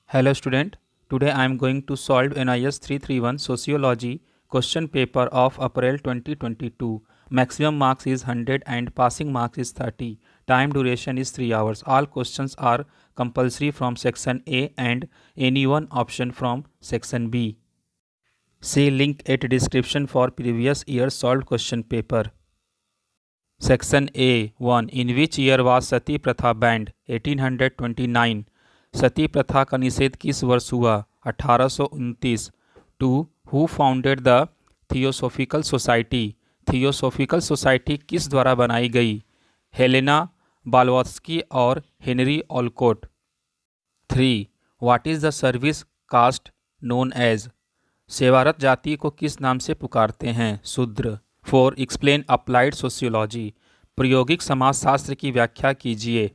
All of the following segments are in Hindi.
Hello student, today I am going to solve NIS 331 Sociology question paper of April 2022. Maximum marks is 100 and passing marks is 30. Time duration is 3 hours. All questions are compulsory from section A and any one option from section B. See link at description for previous year solved question paper. Section A 1. In which year was Sati Pratha banned? 1829. सती प्रथा का निषेध किस वर्ष हुआ? 1829. 2. Who founded the theosophical society? Theosophical society किस द्वारा बनाई गई? हेलेना बाल्वात्स्की और Henry Olcott. 3. What is the service caste known as? सेवारत जाति को किस नाम से पुकारते हैं? शूद्र. 4. Explain applied sociology. प्रायोगिक समाजशास्त्र की व्याख्या कीजिए.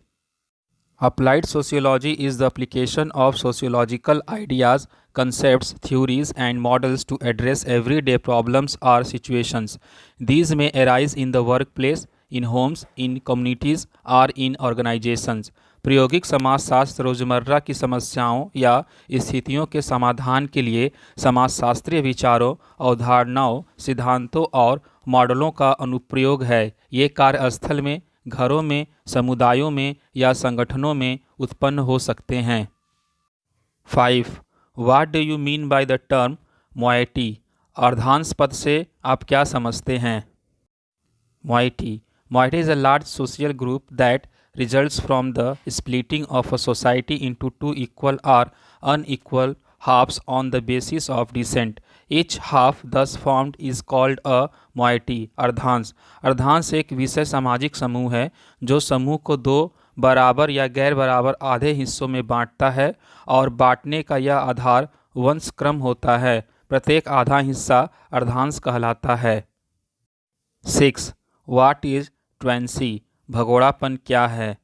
Applied sociology is the application of sociological ideas, concepts, theories, and models to address everyday problems or situations. These may arise in the workplace, in homes, in communities, or in organizations. प्रायोगिक समाजशास्त्र रोजमर्रा की समस्याओं या स्थितियों के समाधान के लिए समाजशास्त्रीय विचारों, अवधारणाओं, सिद्धांतों और मॉडलों का अनुप्रयोग है. ये कार्यस्थल में, घरों में, समुदायों में या संगठनों में उत्पन्न हो सकते हैं. 5. What do you mean by the term moiety? अर्धांश पद से आप क्या समझते हैं? Moiety. Moiety is a large social group that results from the splitting of a society into two equal or unequal halves on the basis of descent. Each half thus formed is called a moiety. अर्धांश. अर्धांश एक विशेष सामाजिक समूह है जो समूह को दो बराबर या गैर बराबर आधे हिस्सों में बांटता है और बांटने का यह आधार वंश क्रम होता है. प्रत्येक आधा हिस्सा अर्धांश कहलाता है. 6. What is truancy? भगोड़ापन क्या है?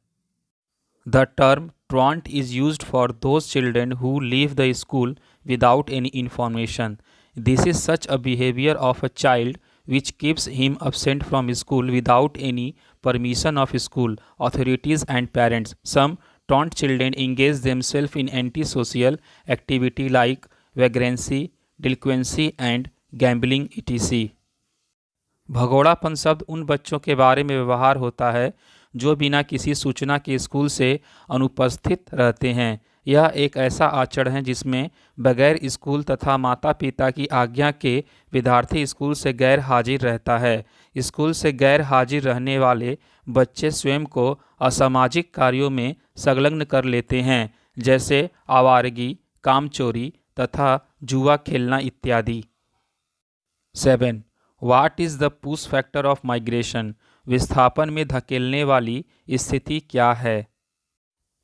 The term truant is used for those children who leave the school without any information. This is such a behavior of a child which keeps him absent from school without any permission of school authorities and parents. Some truant children engage themselves in antisocial activity like vagrancy, delinquency and gambling etc. भगोड़ापन शब्द उन बच्चों के बारे में व्यवहार होता है जो बिना किसी सूचना के स्कूल से अनुपस्थित रहते हैं. यह एक ऐसा आचरण है जिसमें बगैर स्कूल तथा माता पिता की आज्ञा के विद्यार्थी स्कूल से गैर हाजिर रहता है. स्कूल से गैर हाजिर रहने वाले बच्चे स्वयं को असामाजिक कार्यों में संलग्न कर लेते हैं, जैसे आवारगी, कामचोरी तथा जुआ खेलना इत्यादि. 7. What is the push factor of migration? विस्थापन में धकेलने वाली स्थिति क्या है?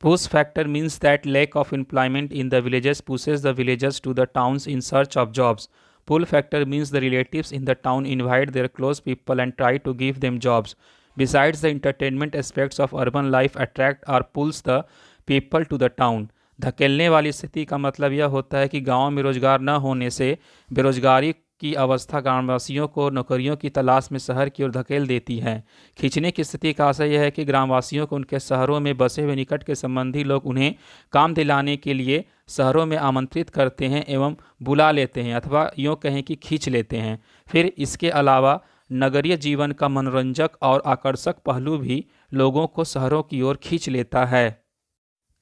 Push factor means that lack of employment in the villages pushes the villagers to the towns in search of jobs. Pull factor means the relatives in the town invite their close people and try to give them jobs. Besides, the entertainment aspects of urban life attract or pulls the people to the town. धकेलने वाली स्थिति का मतलब यह होता है कि गाँव में रोजगार न होने से बेरोजगारी की अवस्था ग्रामवासियों को नौकरियों की तलाश में शहर की ओर धकेल देती है. खींचने की स्थिति का आशय यह है कि ग्रामवासियों को उनके शहरों में बसे हुए निकट के संबंधी लोग उन्हें काम दिलाने के लिए शहरों में आमंत्रित करते हैं एवं बुला लेते हैं, अथवा यूँ कहें कि खींच लेते हैं. फिर इसके अलावा नगरीय जीवन का मनोरंजक और आकर्षक पहलू भी लोगों को शहरों की ओर खींच लेता है.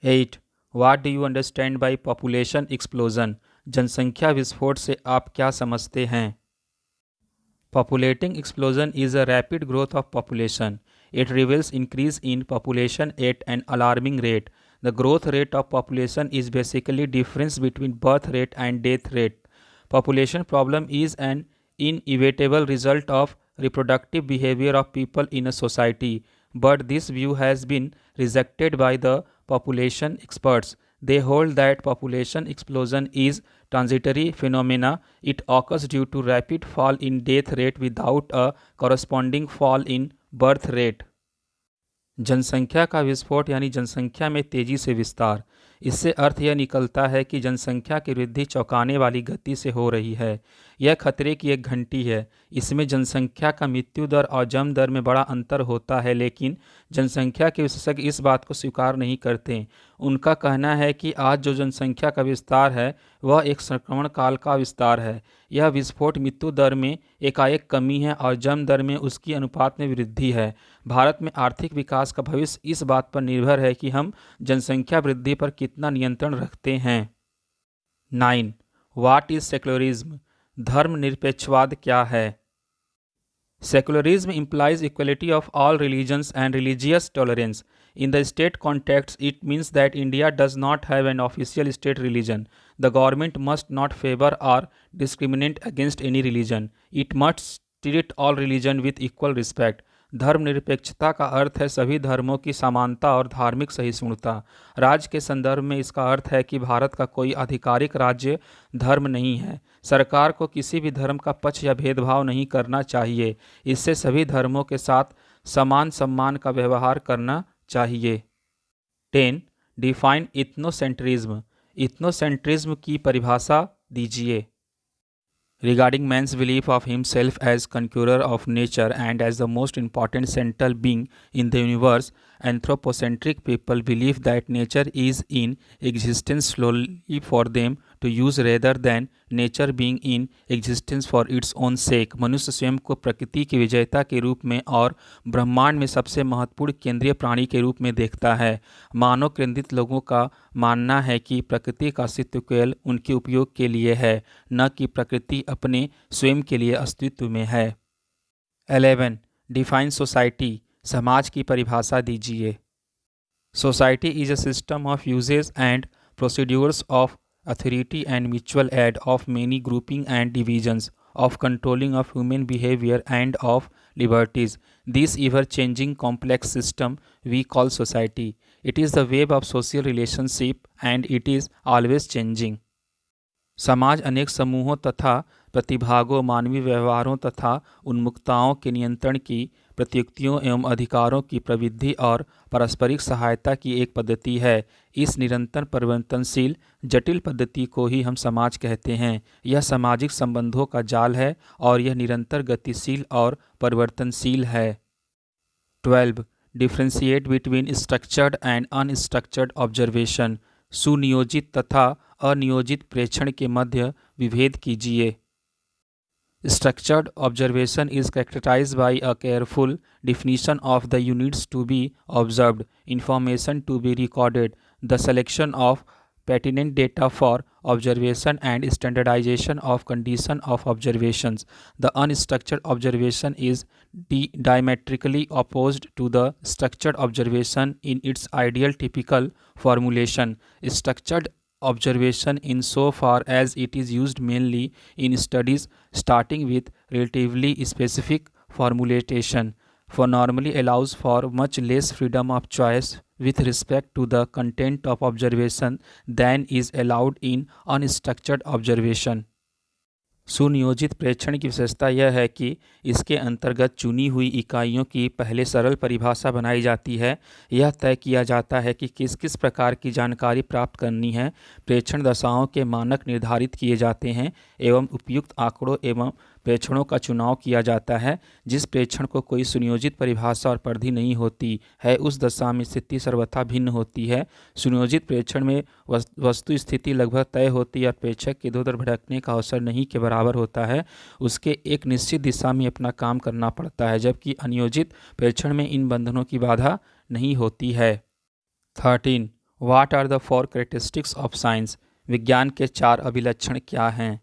8. What do you understand by population explosion? जनसंख्या विस्फोट से आप क्या समझते हैं? Populating explosion is a rapid growth of population. It reveals increase in population at an alarming rate. The growth rate of population is basically difference between birth rate and death rate. Population problem is an inevitable result of reproductive behavior of people in a society, but this view has been rejected by the population experts. They hold that population explosion is transitory phenomena. It occurs due to rapid fall in death rate without a corresponding fall in birth rate. जनसंख्या का विस्फोट यानी जनसंख्या में तेजी से विस्तार. इससे अर्थ यह निकलता है कि जनसंख्या की वृद्धि चौंकाने वाली गति से हो रही है. यह खतरे की एक घंटी है। इसमें जनसंख्या का मृत्यु दर और जन्म दर में बड़ा अंतर होता है, लेकिन जनसंख्या के विशेषज्ञ इस बात को स्वीकार नहीं करते। उनका कहना है कि आज जो जनसंख्या का विस्तार है वह एक संक्रमण काल का विस्तार है। यह विस्फोट मृत्यु दर में एकाएक कमी है और जन्म दर में उसकी अनुपात में वृद्धि है। भारत में आर्थिक विकास का भविष्य इस बात पर निर्भर है कि हम जनसंख्या वृद्धि पर कितना नियंत्रण रखते हैं। 9. What is secularism? धर्मनिरपेक्षवाद क्या है? Secularism implies equality of all religions and religious tolerance. In the state context, it means that India does not have an official state religion. The government must not favor or discriminate against any religion. It must treat all religion with equal respect. धर्मनिरपेक्षता का अर्थ है सभी धर्मों की समानता और धार्मिक सहिष्णुता। राज्य के संदर्भ में इसका अर्थ है कि भारत का कोई आधिकारिक राज्य धर्म नहीं है। सरकार को किसी भी धर्म का पक्ष या भेदभाव नहीं करना चाहिए। इससे सभी धर्मों के साथ समान सम्मान का व्यवहार करना चाहिए। 10. डिफाइन इथनोसेंट्रिज्म। इथनोसेंट्रिज्म की परिभाषा दीजिए। Regarding man's belief of himself as conqueror of nature and as the most important central being in the universe, anthropocentric people believe that nature is in existence solely for them to use rather than nature being in existence for its own sake. मनुष्य स्वयं को प्रकृति की विजेता के रूप में और ब्रह्मांड में सबसे महत्वपूर्ण केंद्रीय प्राणी के रूप में देखता है। मानव केंद्रित लोगों का मानना है कि प्रकृति का अस्तित्व केवल उनके उपयोग के लिए है, न कि प्रकृति अपने स्वयं के लिए अस्तित्व में है। 11. Define society. समाज की परिभाषा दीजिए। Society is a system of uses and procedures of authority and mutual aid of many grouping and divisions of controlling of human behavior and of liberties. This ever-changing complex system we call society. It is the web of social relationship and it is always changing. समाज अनेक समूहों तथा प्रतिभागों, मानवीय व्यवहारों तथा उन्मुक्ताओं के नियंत्रण की, प्रतियुक्तियों एवं अधिकारों की प्रवृत्ति और पारस्परिक सहायता की एक पद्धति है। इस निरंतर परिवर्तनशील जटिल पद्धति को ही हम समाज कहते हैं। यह सामाजिक संबंधों का जाल है और यह निरंतर गतिशील और परिवर्तनशील है। 12. Differentiate between structured and unstructured observation. सुनियोजित तथा अनियोजित प्रेक्षण के मध्य विभेद कीजिए। Structured observation is characterized by a careful definition of the units to be observed, information to be recorded, the selection of pertinent data for observation and standardization of condition of observations. The unstructured observation is diametrically opposed to the structured observation in its ideal typical formulation. Structured observation in so far as it is used mainly in studies starting with relatively specific formulation, for normally allows for much less freedom of choice with respect to the content of observation than is allowed in unstructured observation. सुनियोजित प्रेक्षण की विशेषता यह है कि इसके अंतर्गत चुनी हुई इकाइयों की पहले सरल परिभाषा बनाई जाती है। यह तय किया जाता है कि किस किस प्रकार की जानकारी प्राप्त करनी है, प्रेक्षण दशाओं के मानक निर्धारित किए जाते हैं एवं उपयुक्त आंकड़ों एवं प्रेक्षणों का चुनाव किया जाता है। जिस प्रेक्षण को कोई सुनियोजित परिभाषा और परिधि नहीं होती है, उस दशा में स्थिति सर्वथा भिन्न होती है। सुनियोजित प्रेक्षण में वस्तु स्थिति लगभग तय होती है और प्रेक्षक के इधर उधर भटकने का अवसर नहीं के बराबर होता है। उसके एक निश्चित दिशा में अपना काम करना पड़ता है, जबकि अनियोजित प्रेक्षण में इन बंधनों की बाधा नहीं होती है। 13. What are the 4 characteristics of science? विज्ञान के 4 अभिलक्षण क्या हैं?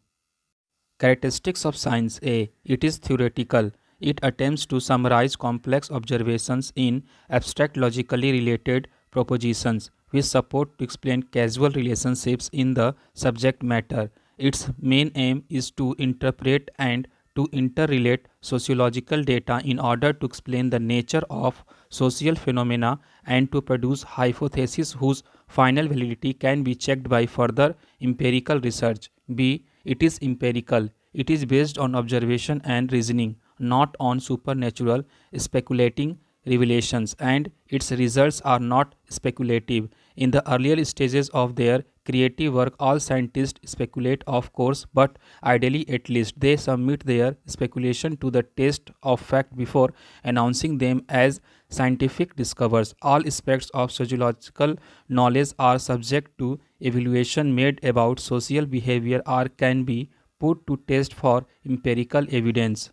Characteristics of science. A. It is theoretical. It attempts to summarize complex observations in abstract logically related propositions which support to explain causal relationships in the subject matter. Its main aim is to interpret and to interrelate sociological data in order to explain the nature of social phenomena and to produce hypotheses whose final validity can be checked by further empirical research. B. It is empirical. It is based on observation and reasoning, not on supernatural speculating revelations, and its results are not speculative. In the earlier stages of their creative work, all scientists speculate, of course, but ideally at least they submit their speculation to the test of fact before announcing them as scientific discoveries. All aspects of sociological knowledge are subject to evaluation made about social behavior or can be put to test for empirical evidence.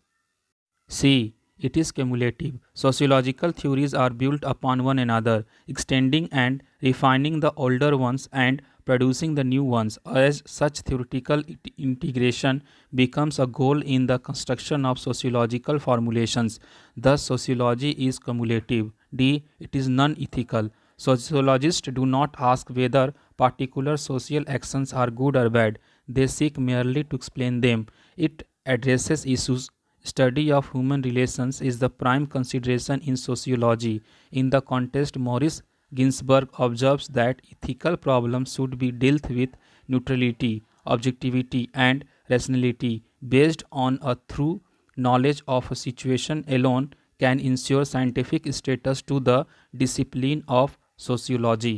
C. It is cumulative. Sociological theories are built upon one another, extending and refining the older ones and producing the new ones. As such, theoretical integration becomes a goal in the construction of sociological formulations. Thus, sociology is cumulative. D. It is non ethical. Sociologists do not ask whether particular social actions are good or bad, they seek merely to explain them. It addresses issues. Study of human relations is the prime consideration in sociology. In the context, Maurice Ginsburg observes that ethical problems should be dealt with neutrality, objectivity, and rationality. Based on a thorough knowledge of a situation alone can ensure scientific status to the discipline of sociology.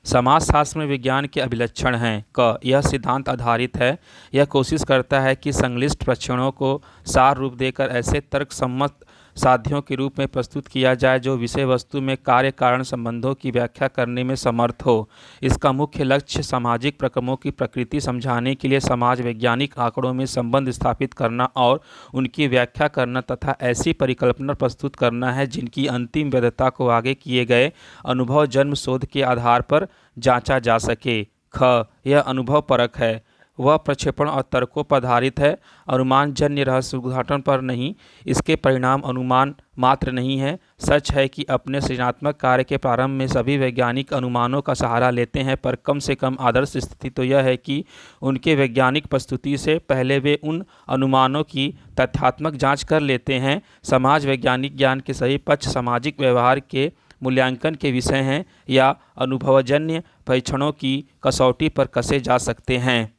समाजशास्त्र में विज्ञान के अभिलक्षण हैं। क यह सिद्धांत आधारित है। यह कोशिश करता है कि संश्लिष्ट प्रक्षणों को सार रूप देकर ऐसे तर्कसम्मत साध्यों के रूप में प्रस्तुत किया जाए जो विषय वस्तु में कार्य कारण संबंधों की व्याख्या करने में समर्थ हो। इसका मुख्य लक्ष्य सामाजिक प्रक्रमों की प्रकृति समझाने के लिए समाज वैज्ञानिक आंकड़ों में संबंध स्थापित करना और उनकी व्याख्या करना तथा ऐसी परिकल्पना प्रस्तुत करना है जिनकी अंतिम वैधता को आगे किए गए अनुभव जन्म शोध के आधार पर जांचा जा सके। ख यह अनुभव परक है। वह प्रक्षेपण और तर्कों पर आधारित है, अनुमानजन्य रहस्य उद्घाटन पर नहीं। इसके परिणाम अनुमान मात्र नहीं है। सच है कि अपने सृजनात्मक कार्य के प्रारंभ में सभी वैज्ञानिक अनुमानों का सहारा लेते हैं, पर कम से कम आदर्श स्थिति तो यह है कि उनके वैज्ञानिक प्रस्तुति से पहले वे उन अनुमानों की तथ्यात्मक जांच कर लेते हैं। समाज वैज्ञानिक ज्ञान के सही पक्ष सामाजिक व्यवहार के मूल्यांकन के विषय हैं या अनुभवजन्य परीक्षणों की कसौटी पर कसे जा सकते हैं।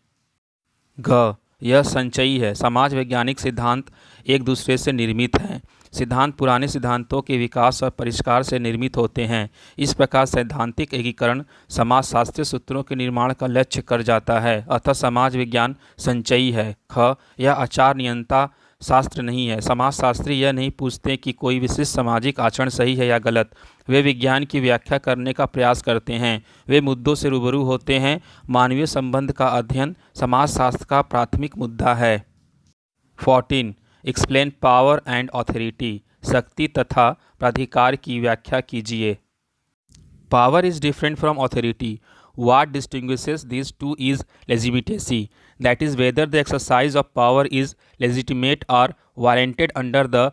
घ यह संचयी है। समाज वैज्ञानिक सिद्धांत एक दूसरे से निर्मित हैं। सिद्धांत पुराने सिद्धांतों के विकास और परिष्कार से निर्मित होते हैं। इस प्रकार सैद्धांतिक एकीकरण समाजशास्त्रीय सूत्रों के निर्माण का लक्ष्य कर जाता है। अतः समाज विज्ञान संचयी है। ख यह आचार नियंता शास्त्र नहीं है। समाजशास्त्री यह नहीं पूछते कि कोई विशिष्ट सामाजिक आचरण सही है या गलत। वे विज्ञान की व्याख्या करने का प्रयास करते हैं। वे मुद्दों से रूबरू होते हैं। मानवीय संबंध का अध्ययन समाजशास्त्र का प्राथमिक मुद्दा है। 14. Explain power and authority. शक्ति तथा प्राधिकार की व्याख्या कीजिए। Power is different from authority. What distinguishes these two is legitimacy, that is, whether the exercise of power is legitimate or warranted under the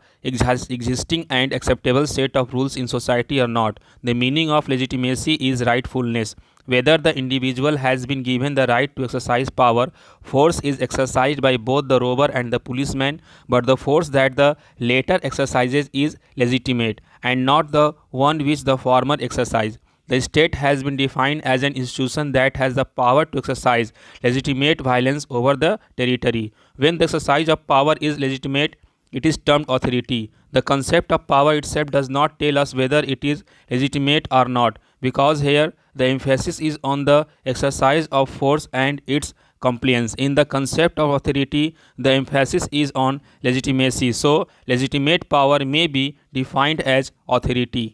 existing and acceptable set of rules in society or not. The meaning of legitimacy is rightfulness, whether the individual has been given the right to exercise power. Force is exercised by both the robber and the policeman, but the force that the latter exercises is legitimate and not the one which the former exercise. The state has been defined as an institution that has the power to exercise legitimate violence over the territory. When the exercise of power is legitimate, it is termed authority. The concept of power itself does not tell us whether it is legitimate or not, because here the emphasis is on the exercise of force and its compliance. In the concept of authority, the emphasis is on legitimacy. So, legitimate power may be defined as authority.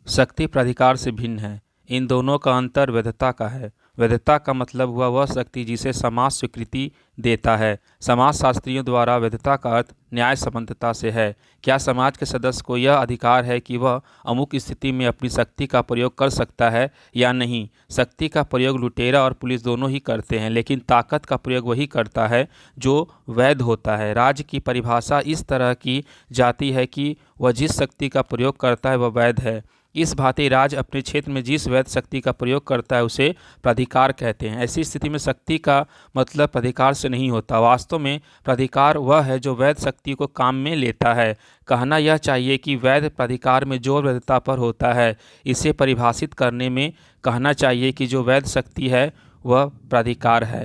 शक्ति प्राधिकार से भिन्न है। इन दोनों का अंतर वैधता का है। वैधता का मतलब हुआ वह शक्ति जिसे समाज स्वीकृति देता है। समाजशास्त्रियों द्वारा वैधता का अर्थ न्याय संबद्धता से है। क्या समाज के सदस्य को यह अधिकार है कि वह अमुक स्थिति में अपनी शक्ति का प्रयोग कर सकता है या नहीं। शक्ति का प्रयोग लुटेरा और पुलिस दोनों ही करते हैं, लेकिन ताकत का प्रयोग वही करता है जो वैध होता है। राज्य की परिभाषा इस तरह की जाती है कि वह जिस शक्ति का प्रयोग करता है वह वैध है। इस भांति राज्य अपने क्षेत्र में जिस वैध शक्ति का प्रयोग करता है उसे प्राधिकार कहते हैं। ऐसी स्थिति में शक्ति का मतलब प्राधिकार से नहीं होता। वास्तव में प्राधिकार वह है जो वैध शक्ति को काम में लेता है। कहना यह चाहिए कि वैध प्राधिकार में जोर वैधता पर होता है। इसे परिभाषित करने में कहना चाहिए कि जो वैध शक्ति है वह प्राधिकार है।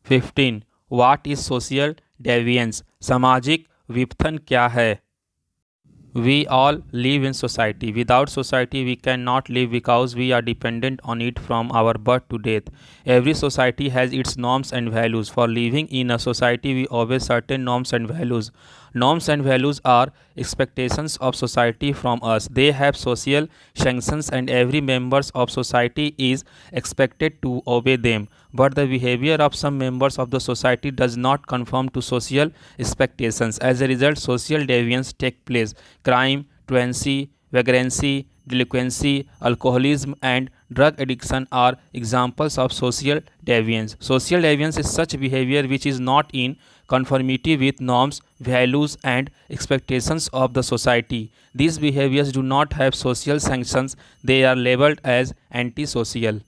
15. What is social deviance. सामाजिक विपथन क्या है। We all live in society. Without society, we cannot live because we are dependent on it from our birth to death. Every society has its norms and values. For living in a society, we obey certain norms and values. Norms and values are expectations of society from us. They have social sanctions, and every member of society is expected to obey them. But the behavior of some members of the society does not conform to social expectations. As a result, social deviance take place. Crime, truancy, vagrancy, delinquency, alcoholism, and drug addiction are examples of social deviance. Social deviance is such behavior which is not in conformity with norms, values, and expectations of the society. These behaviors do not have social sanctions. They are labeled as antisocial.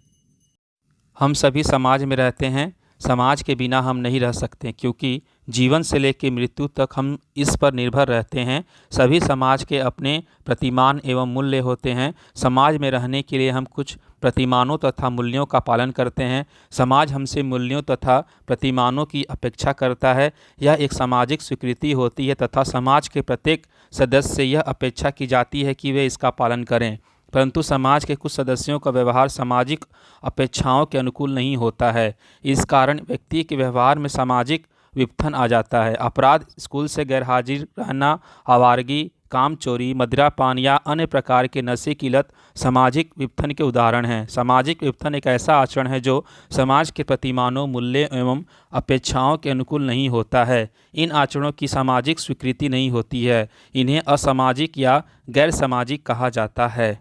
हम सभी समाज में रहते हैं। समाज के बिना हम नहीं रह सकते, क्योंकि जीवन से लेकर मृत्यु तक हम इस पर निर्भर रहते हैं। सभी समाज के अपने प्रतिमान एवं मूल्य होते हैं। समाज में रहने के लिए हम कुछ प्रतिमानों तथा मूल्यों का पालन करते हैं। समाज हमसे मूल्यों तथा प्रतिमानों की अपेक्षा करता है। यह एक सामाजिक स्वीकृति होती है तथा समाज के प्रत्येक सदस्य से यह अपेक्षा की जाती है कि वे इसका पालन करें। परंतु समाज के कुछ सदस्यों का व्यवहार सामाजिक अपेक्षाओं के अनुकूल नहीं होता है। इस कारण व्यक्ति के व्यवहार में सामाजिक विपथन आ जाता है। अपराध, स्कूल से गैरहाजिर रहना, आवारगी, काम चोरी, मदिरापान या अन्य प्रकार के नशे की लत सामाजिक विपथन के उदाहरण हैं। सामाजिक विपथन एक ऐसा आचरण है जो समाज के प्रतिमानों, मूल्य एवं अपेक्षाओं के अनुकूल नहीं होता है। इन आचरणों की सामाजिक स्वीकृति नहीं होती है। इन्हें असामाजिक या गैर सामाजिक कहा जाता है।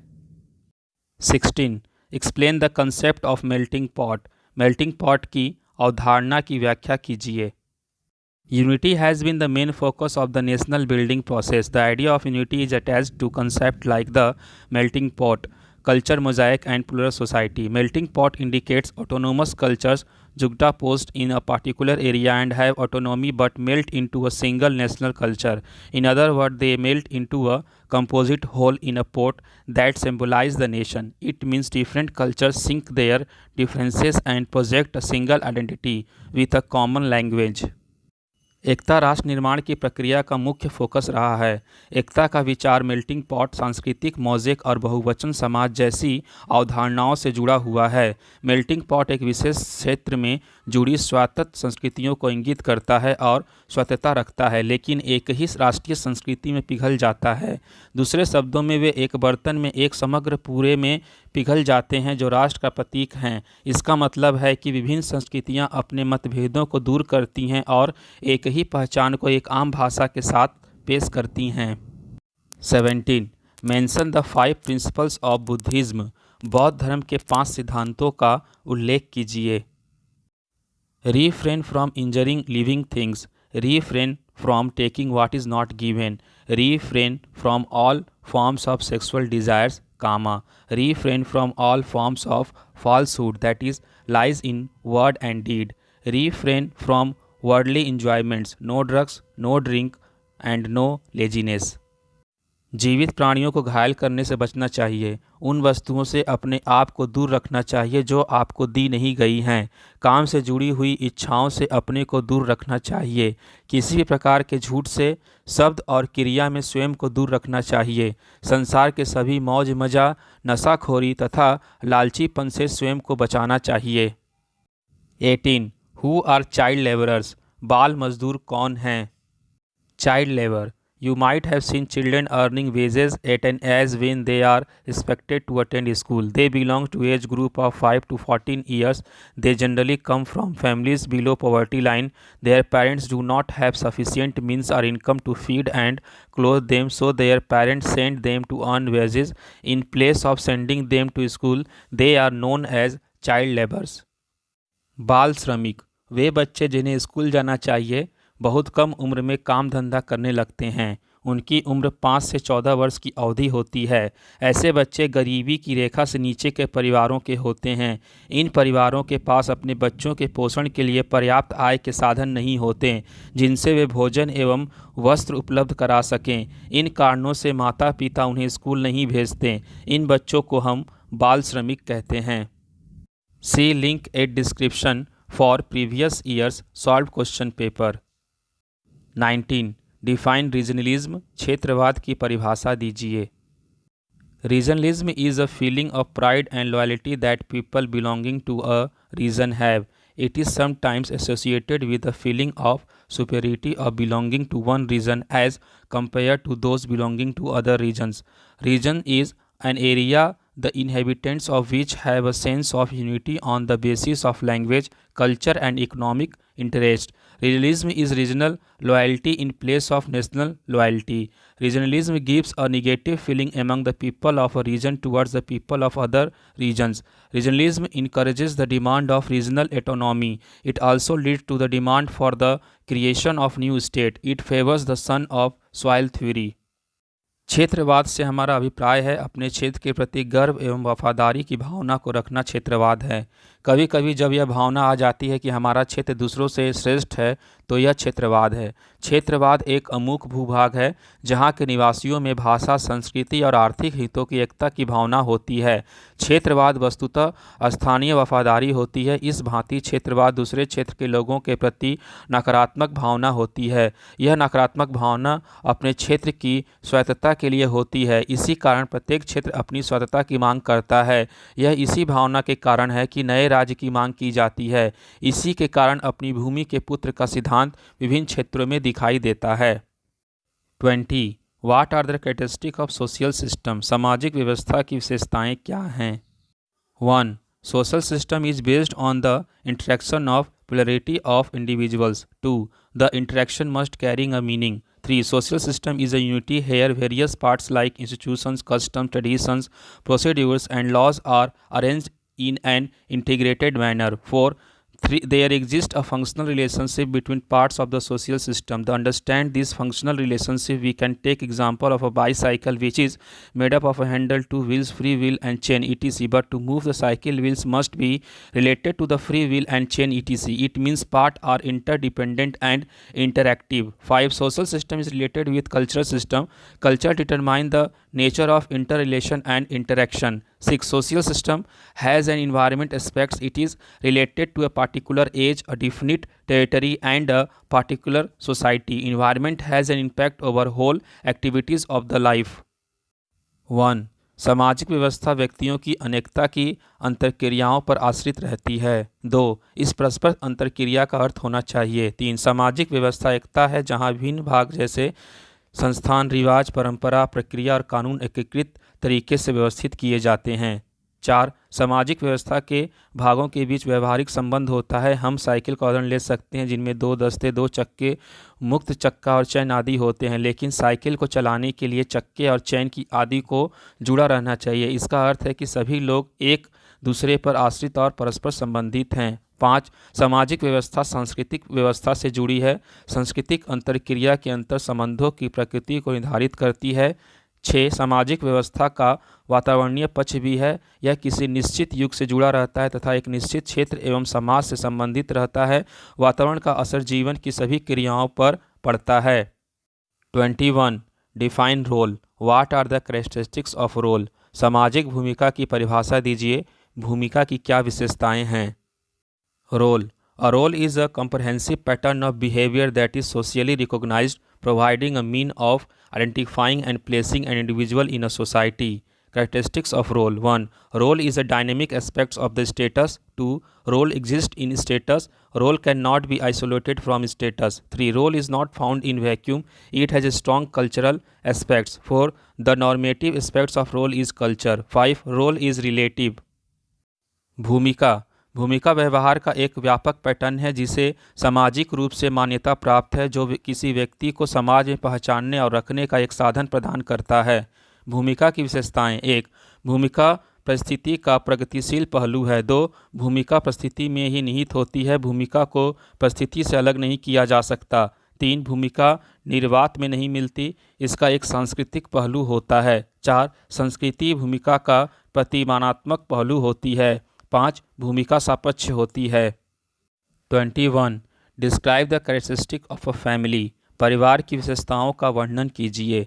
16. Explain the concept of melting pot. Melting pot की अवधारणा की व्याख्या कीजिए। Unity has been the main focus of the national building process. The idea of unity is attached to concepts like the melting pot, culture mosaic, and plural society. Melting pot indicates autonomous cultures juxtaposed in a particular area and have autonomy but melt into a single national culture. In other words, they melt into a composite whole in a pot that symbolizes the nation. It means different cultures sink their differences and project a single identity with a common language. एकता राष्ट्र निर्माण की प्रक्रिया का मुख्य फोकस रहा है। एकता का विचार मेल्टिंग पॉट, सांस्कृतिक मोज़ेक और बहुवचन समाज जैसी अवधारणाओं से जुड़ा हुआ है। मेल्टिंग पॉट एक विशेष क्षेत्र में जुड़ी स्वायत्त संस्कृतियों को इंगित करता है और स्वायत्तता रखता है, लेकिन एक ही राष्ट्रीय संस्कृति में पिघल जाता है। दूसरे शब्दों में, वे एक बर्तन में एक समग्र पूरे में पिघल जाते हैं जो राष्ट्र का प्रतीक हैं। इसका मतलब है कि विभिन्न संस्कृतियां अपने मतभेदों को दूर करती हैं और एक ही पहचान को एक आम भाषा के साथ पेश करती हैं। 17. Mention the 5 principles of Buddhism. बौद्ध धर्म के 5 सिद्धांतों का उल्लेख कीजिए। Refrain from injuring living things. Refrain from taking what is not given. Refrain from all forms of sexual desires, karma. Refrain from all forms of falsehood, that is, lies in word and deed. Refrain from worldly enjoyments. No drugs, no drink, and no laziness. जीवित प्राणियों को घायल करने से बचना चाहिए। उन वस्तुओं से अपने आप को दूर रखना चाहिए जो आपको दी नहीं गई हैं। काम से जुड़ी हुई इच्छाओं से अपने को दूर रखना चाहिए। किसी भी प्रकार के झूठ से शब्द और क्रिया में स्वयं को दूर रखना चाहिए। संसार के सभी मौज मजा, नशाखोरी तथा लालचीपन से स्वयं को बचाना चाहिए। 18. Who are child labourers. बाल मजदूर कौन हैं? Child labour. You might have seen children earning wages at an age when they are expected to attend school. They belong to age group of 5 to 14 years. They generally come from families below poverty line. Their parents do not have sufficient means or income to feed and clothe them, so their parents send them to earn wages. In place of sending them to school, they are known as child laborers. बाल श्रमिक वे बच्चे जिन्हें स्कूल जाना चाहिए बहुत कम उम्र में काम धंधा करने लगते हैं। उनकी उम्र 5 से 14 वर्ष की अवधि होती है। ऐसे बच्चे गरीबी की रेखा से नीचे के परिवारों के होते हैं। इन परिवारों के पास अपने बच्चों के पोषण के लिए पर्याप्त आय के साधन नहीं होते जिनसे वे भोजन एवं वस्त्र उपलब्ध करा सकें। इन कारणों से माता पिता उन्हें स्कूल नहीं भेजते। इन बच्चों को हम बाल श्रमिक कहते हैं। See link at description for previous years solve question paper. 19. Define regionalism, क्षेत्रवाद की परिभाषा दीजिए। Regionalism is a feeling of pride and loyalty that people belonging to a region have. It is sometimes associated with a feeling of superiority of belonging to one region as compared to those belonging to other regions. Region is an area the inhabitants of which have a sense of unity on the basis of language, culture, and economic interest. Regionalism is regional loyalty in place of national loyalty. Regionalism gives a negative feeling among the people of a region towards the people of other regions. Regionalism encourages the demand of regional autonomy. It also leads to the demand for the creation of new state. It favors the son of soil theory. क्षेत्रवाद से हमारा अभिप्राय है अपने क्षेत्र के प्रति गर्व एवं वफादारी की भावना को रखना क्षेत्रवाद है। कभी कभी जब यह भावना आ जाती है कि हमारा क्षेत्र दूसरों से श्रेष्ठ है तो यह क्षेत्रवाद है। क्षेत्रवाद एक अमुक भूभाग है जहाँ के निवासियों में भाषा, संस्कृति और आर्थिक हितों की एकता की भावना होती है। क्षेत्रवाद वस्तुतः स्थानीय वफादारी होती है। इस भांति क्षेत्रवाद दूसरे क्षेत्र के लोगों के प्रति नकारात्मक भावना होती है। यह नकारात्मक भावना अपने क्षेत्र की स्वायत्तता के लिए होती है। इसी कारण प्रत्येक क्षेत्र अपनी स्वायत्तता की मांग करता है। यह इसी भावना के कारण है कि नए राज्य की मांग की जाती है। इसी के कारण अपनी भूमि के पुत्र का सिद्धांत विभिन्न क्षेत्रों में दिखाई देता है। 20. What are the characteristics of social system? सामाजिक व्यवस्था की विशेषताएं क्या हैं? 1. Social system is based on the interaction of plurality of individuals. 2. The interaction must carry a meaning. 3. Social system is a unity where various parts like institutions, customs, traditions, procedures, and laws are arranged in an integrated manner. 4. There exists a functional relationship between parts of the social system. To understand this functional relationship, we can take example of a bicycle which is made up of a handle, two wheels, free wheel and chain etc. But to move the cycle, wheels must be related to the free wheel and chain etc. It means parts are interdependent and interactive. 5. Social system is related with cultural system. Culture determines the nature of interrelation and interaction. 6. Social system has an environment aspects. It is related to a particular age, a definite territory and a particular society. Environment has an impact over whole activities of the life. 1. सामाजिक व्यवस्था व्यक्तियों की अनेकता की अंतरक्रियाओं पर आश्रित रहती है। 2. इस परस्पर अंतरक्रिया का अर्थ होना चाहिए। 3. सामाजिक व्यवस्था एकता है जहाँ विभिन्न भाग जैसे संस्थान, रिवाज, परंपरा, प्रक्रिया और कानून एकीकृत तरीके से व्यवस्थित किए जाते हैं। 4. सामाजिक व्यवस्था के भागों के बीच व्यवहारिक संबंध होता है। हम साइकिल का उदाहरण ले सकते हैं जिनमें 2 दस्ते, 2 चक्के, मुक्त चक्का और चैन आदि होते हैं, लेकिन साइकिल को चलाने के लिए चक्के और चैन की आदि को जुड़ा रहना चाहिए। इसका अर्थ है कि सभी लोग एक दूसरे पर आश्रित और परस्पर संबंधित हैं। 5. सामाजिक व्यवस्था सांस्कृतिक व्यवस्था से जुड़ी है। सांस्कृतिक अंतरक्रिया के अंतर संबंधों की प्रकृति को निर्धारित करती है। 6. सामाजिक व्यवस्था का वातावरणीय पक्ष भी है। यह किसी निश्चित युग से जुड़ा रहता है तथा एक निश्चित क्षेत्र एवं समाज से संबंधित रहता है। वातावरण का असर जीवन की सभी क्रियाओं पर पड़ता है। 21. Define role. What are the characteristics of role? सामाजिक भूमिका की परिभाषा दीजिए। भूमिका की क्या विशेषताएं हैं? Role. A role is a comprehensive pattern of behavior that is socially recognized, providing a mean of identifying and placing an individual in a society. Characteristics of role. 1. Role is a dynamic aspect of the status. 2. Role exists in status. Role cannot be isolated from status. 3. Role is not found in vacuum. It has a strong cultural aspects. 4. The normative aspects of role is culture. 5. Role is relative. भूमिका। भूमिका व्यवहार का एक व्यापक पैटर्न है जिसे सामाजिक रूप से मान्यता प्राप्त है, जो किसी व्यक्ति को समाज में पहचानने और रखने का एक साधन प्रदान करता है। भूमिका की विशेषताएं। 1. भूमिका परिस्थिति का प्रगतिशील पहलू है। 2. भूमिका परिस्थिति में ही निहित होती है। भूमिका को परिस्थिति से अलग नहीं किया जा सकता। 3. भूमिका निर्वात में नहीं मिलती, इसका एक सांस्कृतिक पहलू होता है। 4. संस्कृति भूमिका का प्रतिमानात्मक पहलू होती है। 5. भूमिका सापेक्ष होती है। 21. Describe the characteristic of a family. परिवार की विशेषताओं का वर्णन कीजिए।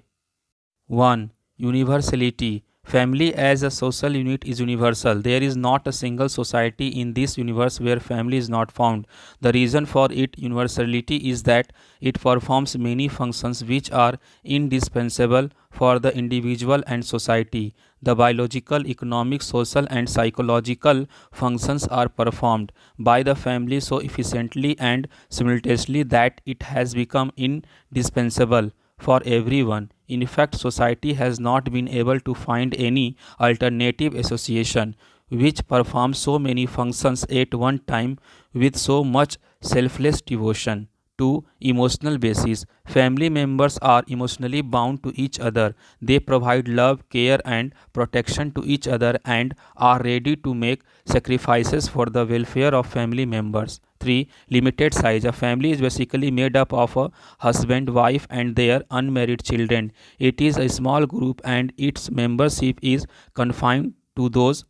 1. Universality. Family as a social unit is universal. There is not a single society in this universe where family is not found. The reason for its universality is that it performs many functions which are indispensable for the individual and society. The biological, economic, social, and psychological functions are performed by the family so efficiently and simultaneously that it has become indispensable for everyone. In fact, society has not been able to find any alternative association which performs so many functions at one time with so much selfless devotion. 2. Emotional basis. Family members are emotionally bound to each other. They provide love, care, and protection to each other and are ready to make sacrifices for the welfare of family members. 3. Limited size. A family is basically made up of a husband, wife, and their unmarried children. It is a small group and its membership is confined to those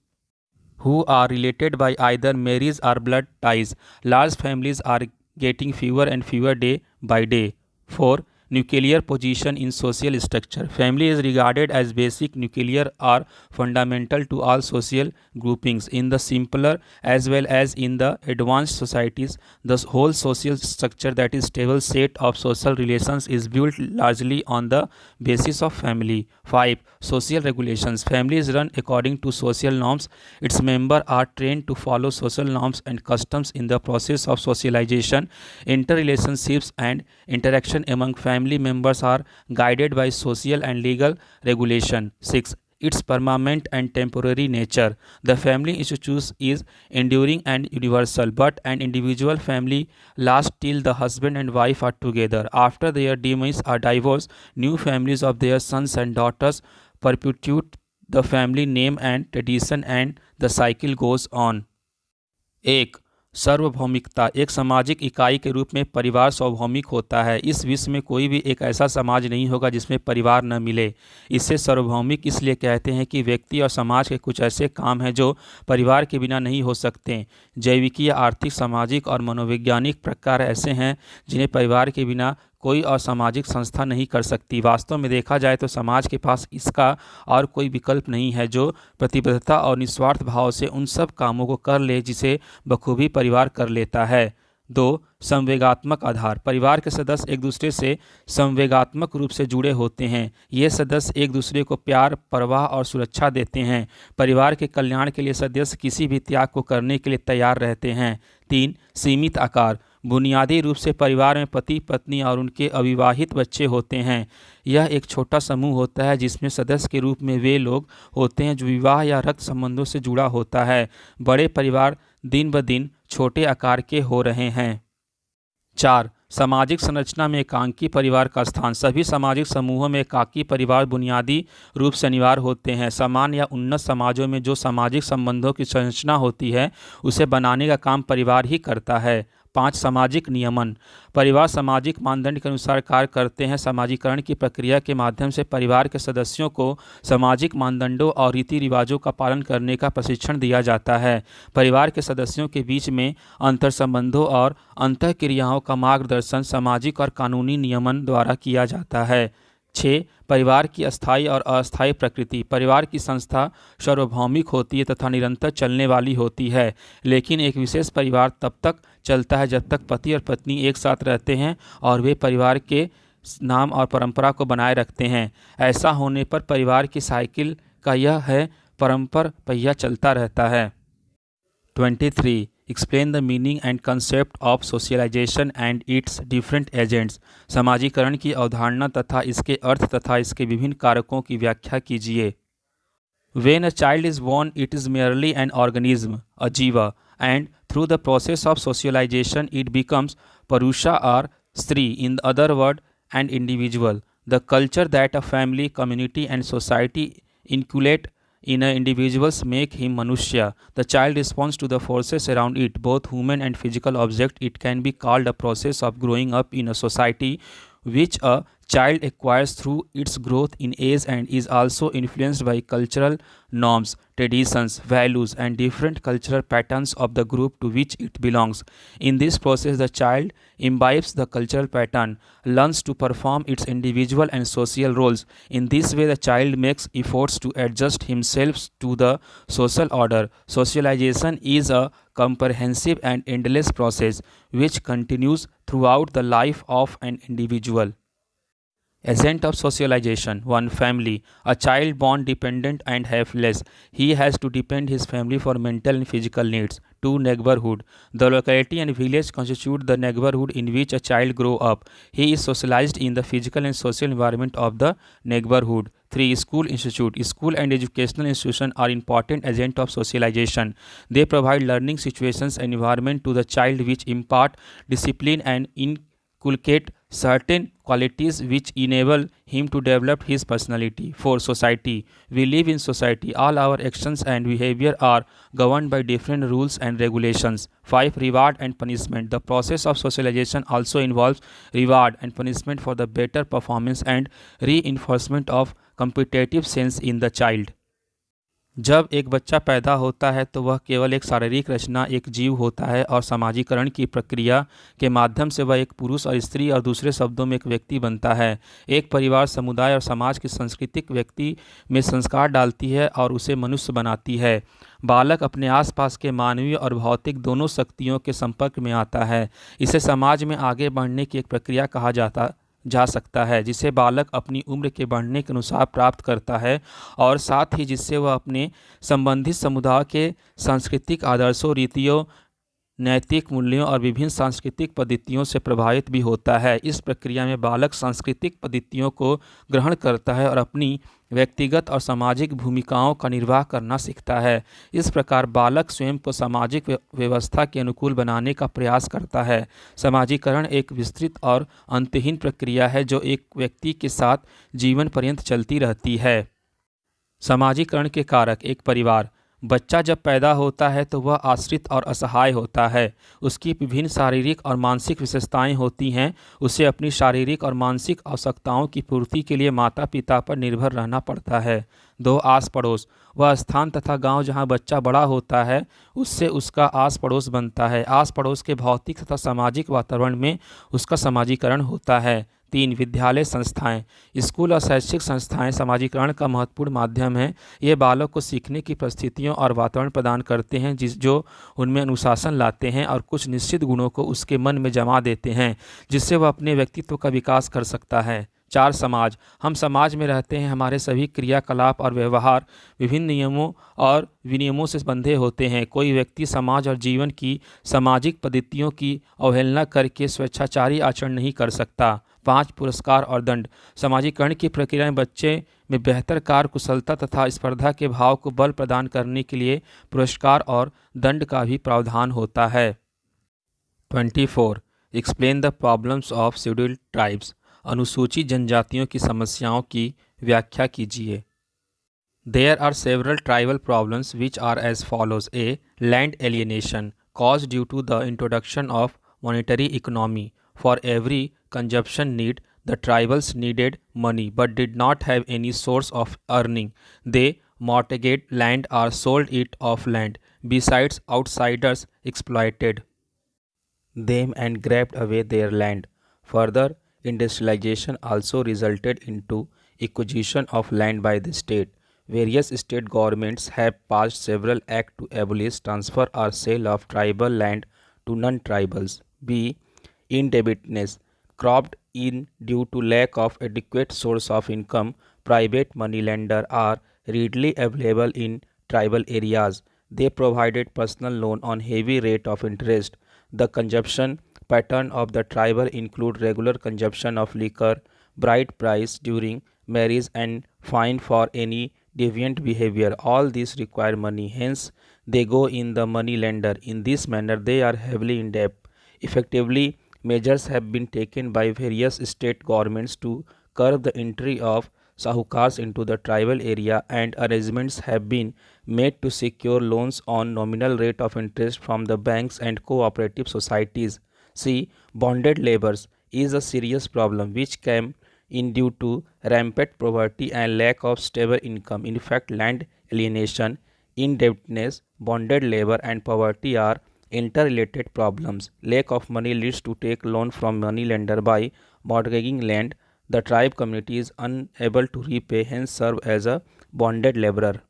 who are related by either marriage or blood ties. Large families are getting fewer and fewer day by day. 4. Nuclear position in social structure. Family is regarded as basic, nuclear, or fundamental to all social groupings. In the simpler as well as in the advanced societies, the whole social structure, that is stable set of social relations, is built largely on the basis of family. 5. Social regulations. Family is run according to social norms. Its members are trained to follow social norms and customs in the process of socialization. Interrelationships and interaction among family members are guided by social and legal regulation. 6. Its permanent and temporary nature. The family institution is enduring and universal, but an individual family lasts till the husband and wife are together. After their demise or divorce, new families of their sons and daughters perpetuate the family name and tradition, and the cycle goes on. 1. सार्वभौमिकता. एक सामाजिक इकाई के रूप में परिवार सार्वभौमिक होता है. इस विश्व में कोई भी एक ऐसा समाज नहीं होगा जिसमें परिवार न मिले. इसे सार्वभौमिक इसलिए कहते हैं कि व्यक्ति और समाज के कुछ ऐसे काम हैं जो परिवार के बिना नहीं हो सकते. जैविकीय, आर्थिक, सामाजिक और मनोवैज्ञानिक प्रकार ऐसे हैं जिन्हें परिवार के बिना कोई और सामाजिक संस्था नहीं कर सकती. वास्तव में देखा जाए तो समाज के पास इसका और कोई विकल्प नहीं है जो प्रतिबद्धता और निस्वार्थ भाव से उन सब कामों को कर ले जिसे बखूबी परिवार कर लेता है. 2. संवेगात्मक आधार. परिवार के सदस्य एक दूसरे से संवेगात्मक रूप से जुड़े होते हैं. ये सदस्य एक दूसरे को प्यार, परवाह और सुरक्षा देते हैं. परिवार के कल्याण के लिए सदस्य किसी भी त्याग को करने के लिए तैयार रहते हैं. 3. सीमित आकार. बुनियादी रूप से परिवार में पति, पत्नी और उनके अविवाहित बच्चे होते हैं. यह एक छोटा समूह होता है जिसमें सदस्य के रूप में वे लोग होते हैं जो विवाह या रक्त संबंधों से जुड़ा होता है. बड़े परिवार दिन ब दिन छोटे आकार के हो रहे हैं. 4. सामाजिक संरचना में एकांकी परिवार का स्थान. सभी सामाजिक समूहों में एकाकी परिवार बुनियादी रूप से अनिवार्य होते हैं. सामान्य या उन्नत समाजों में जो सामाजिक संबंधों की संरचना होती है उसे बनाने का काम परिवार ही करता है. 5. सामाजिक नियमन. परिवार सामाजिक मानदंड के अनुसार कार्य करते हैं. समाजीकरण की प्रक्रिया के माध्यम से परिवार के सदस्यों को सामाजिक मानदंडों और रीति रिवाजों का पालन करने का प्रशिक्षण दिया जाता है. परिवार के सदस्यों के बीच में अंतर संबंधों और अंतःक्रियाओं का मार्गदर्शन सामाजिक और कानूनी नियमन द्वारा किया जाता है. 6. परिवार की अस्थायी और अस्थायी प्रकृति. परिवार की संस्था सार्वभौमिक होती है तथा निरंतर चलने वाली होती है, लेकिन एक विशेष परिवार तब तक चलता है जब तक पति और पत्नी एक साथ रहते हैं और वे परिवार के नाम और परंपरा को बनाए रखते हैं. ऐसा होने पर परिवार की साइकिल का यह है परंपर पहिया चलता रहता है. 23. Explain the meaning and concept of socialization and its different agents. समाजीकरण की अवधारणा तथा इसके अर्थ तथा इसके विभिन्न कारकों की व्याख्या कीजिए. When a child is born, it is merely an organism, a jiva, and through the process of socialization, it becomes Purusha or Stri, in the other word, an individual. The culture that a family, community, and society inculcate in an individuals make him Manushya. The child responds to the forces around it, both human and physical object. It can be called a process of growing up in a society which a child acquires through its growth in age and is also influenced by cultural norms, traditions, values, and different cultural patterns of the group to which it belongs. In this process, the child imbibes the cultural pattern, learns to perform its individual and social roles. In this way, the child makes efforts to adjust himself to the social order. Socialization is a comprehensive and endless process which continues throughout the life of an individual. Agent of socialization 1. Family. A child born dependent and helpless. He has to depend his family for mental and physical needs. 2. Neighborhood. The locality and village constitute the neighborhood in which a child grows up. He is socialized in the physical and social environment of the neighborhood. 3. School institute. School and educational institutions are important agents of socialization. They provide learning situations and environment to the child which impart discipline and inculcate certain qualities which enable him to develop his personality. 4. Society. We live in society. All our actions and behavior are governed by different rules and regulations. 5. Reward and punishment. The process of socialization also involves reward and punishment for the better performance and reinforcement of competitive sense in the child. जब एक बच्चा पैदा होता है तो वह केवल एक शारीरिक रचना एक जीव होता है और समाजीकरण की प्रक्रिया के माध्यम से वह एक पुरुष और स्त्री और दूसरे शब्दों में एक व्यक्ति बनता है। एक परिवार, समुदाय और समाज की सांस्कृतिक व्यक्ति में संस्कार डालती है और उसे मनुष्य बनाती है। बालक अपने आसपास के मानवीय और भौतिक दोनों शक्तियों के संपर्क में आता है। इसे समाज में आगे बढ़ने की एक प्रक्रिया कहा जा सकता है जिसे बालक अपनी उम्र के बढ़ने के अनुसार प्राप्त करता है और साथ ही जिससे वह अपने संबंधित समुदाय के सांस्कृतिक आदर्शों, रीतियों, नैतिक मूल्यों और विभिन्न सांस्कृतिक पद्धतियों से प्रभावित भी होता है। इस प्रक्रिया में बालक सांस्कृतिक पद्धतियों को ग्रहण करता है और अपनी व्यक्तिगत और सामाजिक भूमिकाओं का निर्वाह करना सीखता है। इस प्रकार बालक स्वयं को सामाजिक व्यवस्था के अनुकूल बनाने का प्रयास करता है। समाजीकरण एक विस्तृत और अंतहीन प्रक्रिया है जो एक व्यक्ति के साथ जीवन पर्यंत चलती रहती है। समाजीकरण के कारक। एक परिवार। बच्चा जब पैदा होता है तो वह आश्रित और असहाय होता है। उसकी विभिन्न शारीरिक और मानसिक विशेषताएं होती हैं। उसे अपनी शारीरिक और मानसिक आवश्यकताओं की पूर्ति के लिए माता पिता पर निर्भर रहना पड़ता है। 2. आस पड़ोस। वह स्थान तथा गांव जहां बच्चा बड़ा होता है उससे उसका आस पड़ोस बनता है। आस पड़ोस के भौतिक तथा सामाजिक वातावरण में उसका समाजीकरण होता है। 3. विद्यालय संस्थाएं। स्कूल और शैक्षिक संस्थाएं समाजीकरण का महत्वपूर्ण माध्यम हैं। ये बालक को सीखने की परिस्थितियों और वातावरण प्रदान करते हैं जो उनमें अनुशासन लाते हैं और कुछ निश्चित गुणों को उसके मन में जमा देते हैं जिससे वह अपने व्यक्तित्व का विकास कर सकता है। 4. समाज। हम समाज में रहते हैं। हमारे सभी क्रियाकलाप और व्यवहार विभिन्न नियमों और विनियमों से बंधे होते हैं। कोई व्यक्ति समाज और जीवन की सामाजिक पद्धतियों की अवहेलना करके स्वेच्छाचारी आचरण नहीं कर सकता। 5. पुरस्कार और दंड। समाजीकरण की प्रक्रिया में बच्चे में बेहतर कार्य कुशलता तथा स्पर्धा के भाव को बल प्रदान करने के लिए पुरस्कार और दंड का भी प्रावधान होता है। 24. Explain the problems of scheduled tribes. अनुसूचित जनजातियों की समस्याओं की व्याख्या कीजिए। There are several tribal problems which are as follows. A. Land alienation caused due to the introduction of monetary economy. For every consumption need, the tribals needed money but did not have any source of earning. They mortgaged land or sold it off land. Besides, outsiders exploited them and grabbed away their land. Further, industrialization also resulted into acquisition of land by the state. Various state governments have passed several acts to abolish transfer or sale of tribal land to non-tribals. B. Indebtedness cropped in due to lack of adequate source of income. Private moneylenders are readily available in tribal areas. They provided personal loan on heavy rate of interest. The consumption pattern of the tribal include regular consumption of liquor, bride price during marriage, and fine for any deviant behavior. All these require money, hence they go in the money lender. In this manner, they are heavily in debt. Effectively, measures have been taken by various state governments to curb the entry of sahukars into the tribal area, and arrangements have been made to secure loans on nominal rate of interest from the banks and cooperative societies. C. Bonded labour is a serious problem which can in due to rampant poverty and lack of stable income. In fact, land alienation, indebtedness, bonded labor, and poverty are interrelated problems. Lack of money leads to take loan from money lender by mortgaging land. The tribe community is unable to repay, hence serve as a bonded laborer.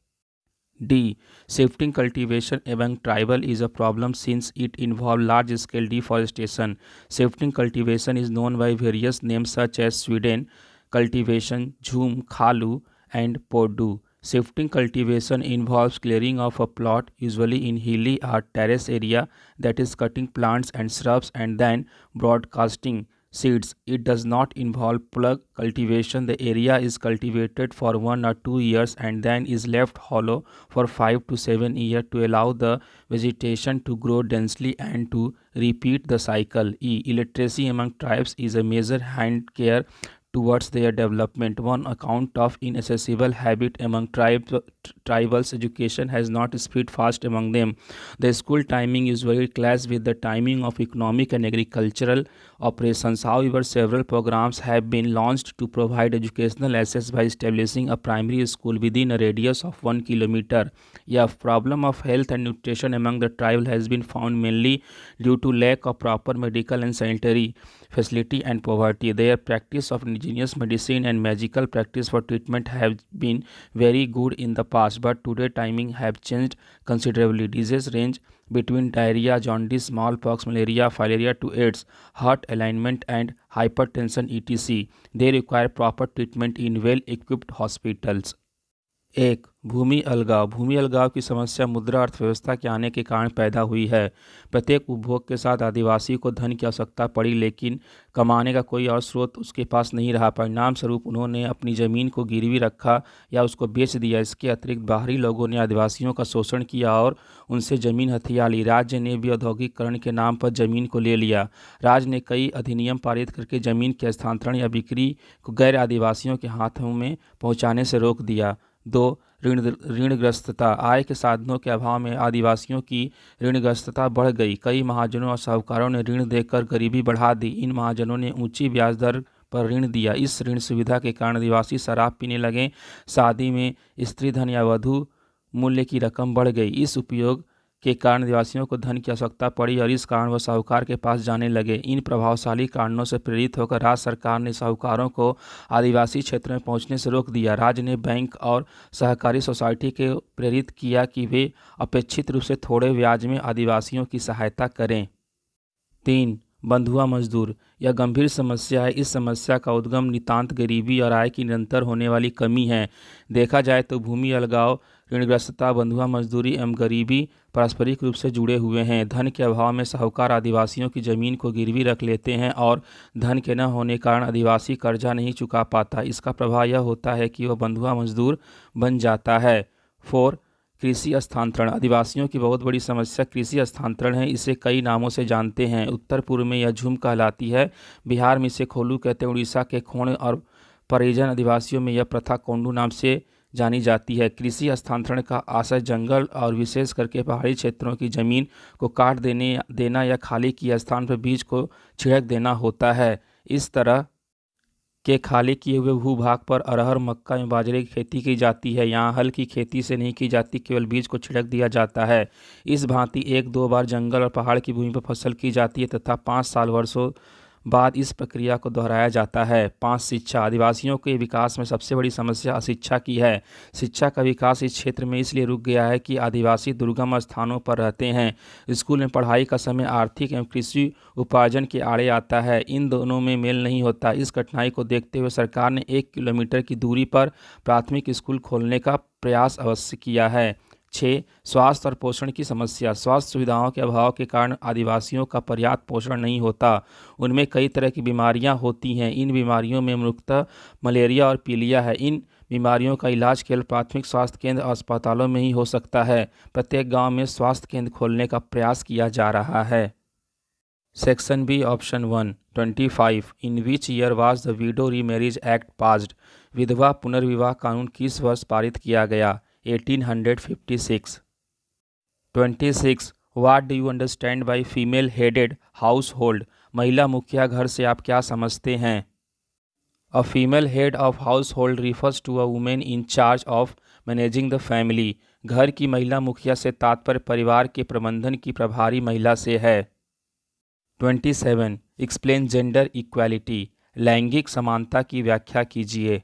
D. Shifting cultivation among tribal is a problem since it involves large-scale deforestation. Shifting cultivation is known by various names such as Sweden cultivation, Jhum, Khalu, and Podu. Shifting cultivation involves clearing of a plot, usually in hilly or terrace area, that is cutting plants and shrubs and then broadcasting seeds. It does not involve plug cultivation. The area is cultivated for 1 or 2 years and then is left hollow for 5 to 7 years to allow the vegetation to grow densely and to repeat the cycle. Illiteracy among tribes is a major hand care towards their development. One account of inaccessible habit among tribals, education has not spread fast among them. The school timing usually clashes with the timing of economic and agricultural operations. However, several programs have been launched to provide educational access by establishing a primary school within a radius of 1 kilometer. A problem of health and nutrition among the tribal has been found mainly due to lack of proper medical and sanitary facility and poverty. Their practice of indigenous medicine and magical practice for treatment have been very good in the past, but today timing have changed considerably. Disease range between diarrhea, jaundice, smallpox, malaria, filaria to AIDS, heart alignment and hypertension etc. They require proper treatment in well-equipped hospitals. 1. भूमि अलगाव की समस्या मुद्रा अर्थव्यवस्था के आने के कारण पैदा हुई है। प्रत्येक उपभोग के साथ आदिवासी को धन की आवश्यकता पड़ी, लेकिन कमाने का कोई और स्रोत उसके पास नहीं रहा। परिणाम स्वरूप उन्होंने अपनी ज़मीन को गिरवी रखा या उसको बेच दिया। इसके अतिरिक्त बाहरी लोगों ने आदिवासियों का शोषण किया और उनसे ज़मीन हथिया ली। राज्य ने भी औद्योगिकरण के नाम पर ज़मीन को ले लिया। राज्य ने कई अधिनियम पारित करके ज़मीन के हस्तांतरण या बिक्री को गैर आदिवासियों के हाथों में पहुँचाने से रोक दिया। 2. ऋणग्रस्तता। आय के साधनों के अभाव में आदिवासियों की ऋणग्रस्तता बढ़ गई। कई महाजनों और साहूकारों ने ऋण देकर गरीबी बढ़ा दी। इन महाजनों ने ऊंची ब्याज दर पर ऋण दिया। इस ऋण सुविधा के कारण आदिवासी शराब पीने लगे। शादी में स्त्री धन या वधु मूल्य की रकम बढ़ गई। इस उपयोग के कारण आदिवासियों को धन की आवश्यकता पड़ी और इस कारण वह साहूकार के पास जाने लगे। इन प्रभावशाली कारणों से प्रेरित होकर राज्य सरकार ने साहूकारों को आदिवासी क्षेत्र में पहुंचने से रोक दिया। राज्य ने बैंक और सहकारी सोसाइटी के प्रेरित किया कि वे अपेक्षित रूप से थोड़े ब्याज में आदिवासियों की सहायता करें। 3. बंधुआ मजदूर। यह गंभीर समस्या है। इस समस्या का उद्गम नितांत गरीबी और आय की निरंतर होने वाली कमी है। देखा जाए तो भूमि अलगाव, ऋणग्रस्तता, बंधुआ मजदूरी एवं गरीबी पारस्परिक रूप से जुड़े हुए हैं। धन के अभाव में साहूकार आदिवासियों की जमीन को गिरवी रख लेते हैं और धन के न होने के कारण आदिवासी कर्जा नहीं चुका पाता। इसका प्रभाव यह होता है कि वह बंधुआ मजदूर बन जाता है। 4. कृषि हस्तांतरण। आदिवासियों की बहुत बड़ी समस्या कृषि हस्तांतरण है। इसे कई नामों से जानते हैं। उत्तर पूर्व में यह झूम कहलाती है, बिहार में इसे खोलू कहते हैं, उड़ीसा के खोण और परिजन आदिवासियों में यह प्रथा कोंडू नाम से जानी जाती है। कृषि हस्तांतरण का आशय जंगल और विशेष करके पहाड़ी क्षेत्रों की जमीन को काट देना या खाली किए स्थान पर बीज को छिड़क देना होता है। इस तरह के खाली किए हुए भूभाग पर अरहर, मक्का एवं बाजरे की खेती की जाती है। यहाँ हल की खेती से नहीं की जाती, केवल बीज को छिड़क दिया जाता है। इस भांति 1-2 बार जंगल और पहाड़ की भूमि पर फसल की जाती है तथा 5 साल वर्षों बाद इस प्रक्रिया को दोहराया जाता है। 5. शिक्षा। आदिवासियों के विकास में सबसे बड़ी समस्या अशिक्षा की है। शिक्षा का विकास इस क्षेत्र में इसलिए रुक गया है कि आदिवासी दुर्गम स्थानों पर रहते हैं। स्कूल में पढ़ाई का समय आर्थिक एवं कृषि उपार्जन के आड़े आता है। इन दोनों में मेल नहीं होता। इस कठिनाई को देखते हुए सरकार ने 1 किलोमीटर की दूरी पर प्राथमिक स्कूल खोलने का प्रयास अवश्य किया है। 6. स्वास्थ्य और पोषण की समस्या। स्वास्थ्य सुविधाओं के अभाव के कारण आदिवासियों का पर्याप्त पोषण नहीं होता। उनमें कई तरह की बीमारियां होती हैं। इन बीमारियों में मुख्यतः मलेरिया और पीलिया है। इन बीमारियों का इलाज केवल प्राथमिक स्वास्थ्य केंद्र और अस्पतालों में ही हो सकता है। प्रत्येक गांव में स्वास्थ्य केंद्र खोलने का प्रयास किया जा रहा है। Section B, option 1, 25. In which year was the widow remarriage act passed. विधवा पुनर्विवाह कानून किस वर्ष पारित किया गया? 1856. 26. What do you understand by female headed household? महिला मुखिया घर से आप क्या समझते हैं? A female head of household refers to a woman in charge of managing the family. घर की महिला मुखिया से तात्पर्य परिवार के प्रबंधन की प्रभारी महिला से है। 27. Explain gender equality. लैंगिक समानता की व्याख्या कीजिए।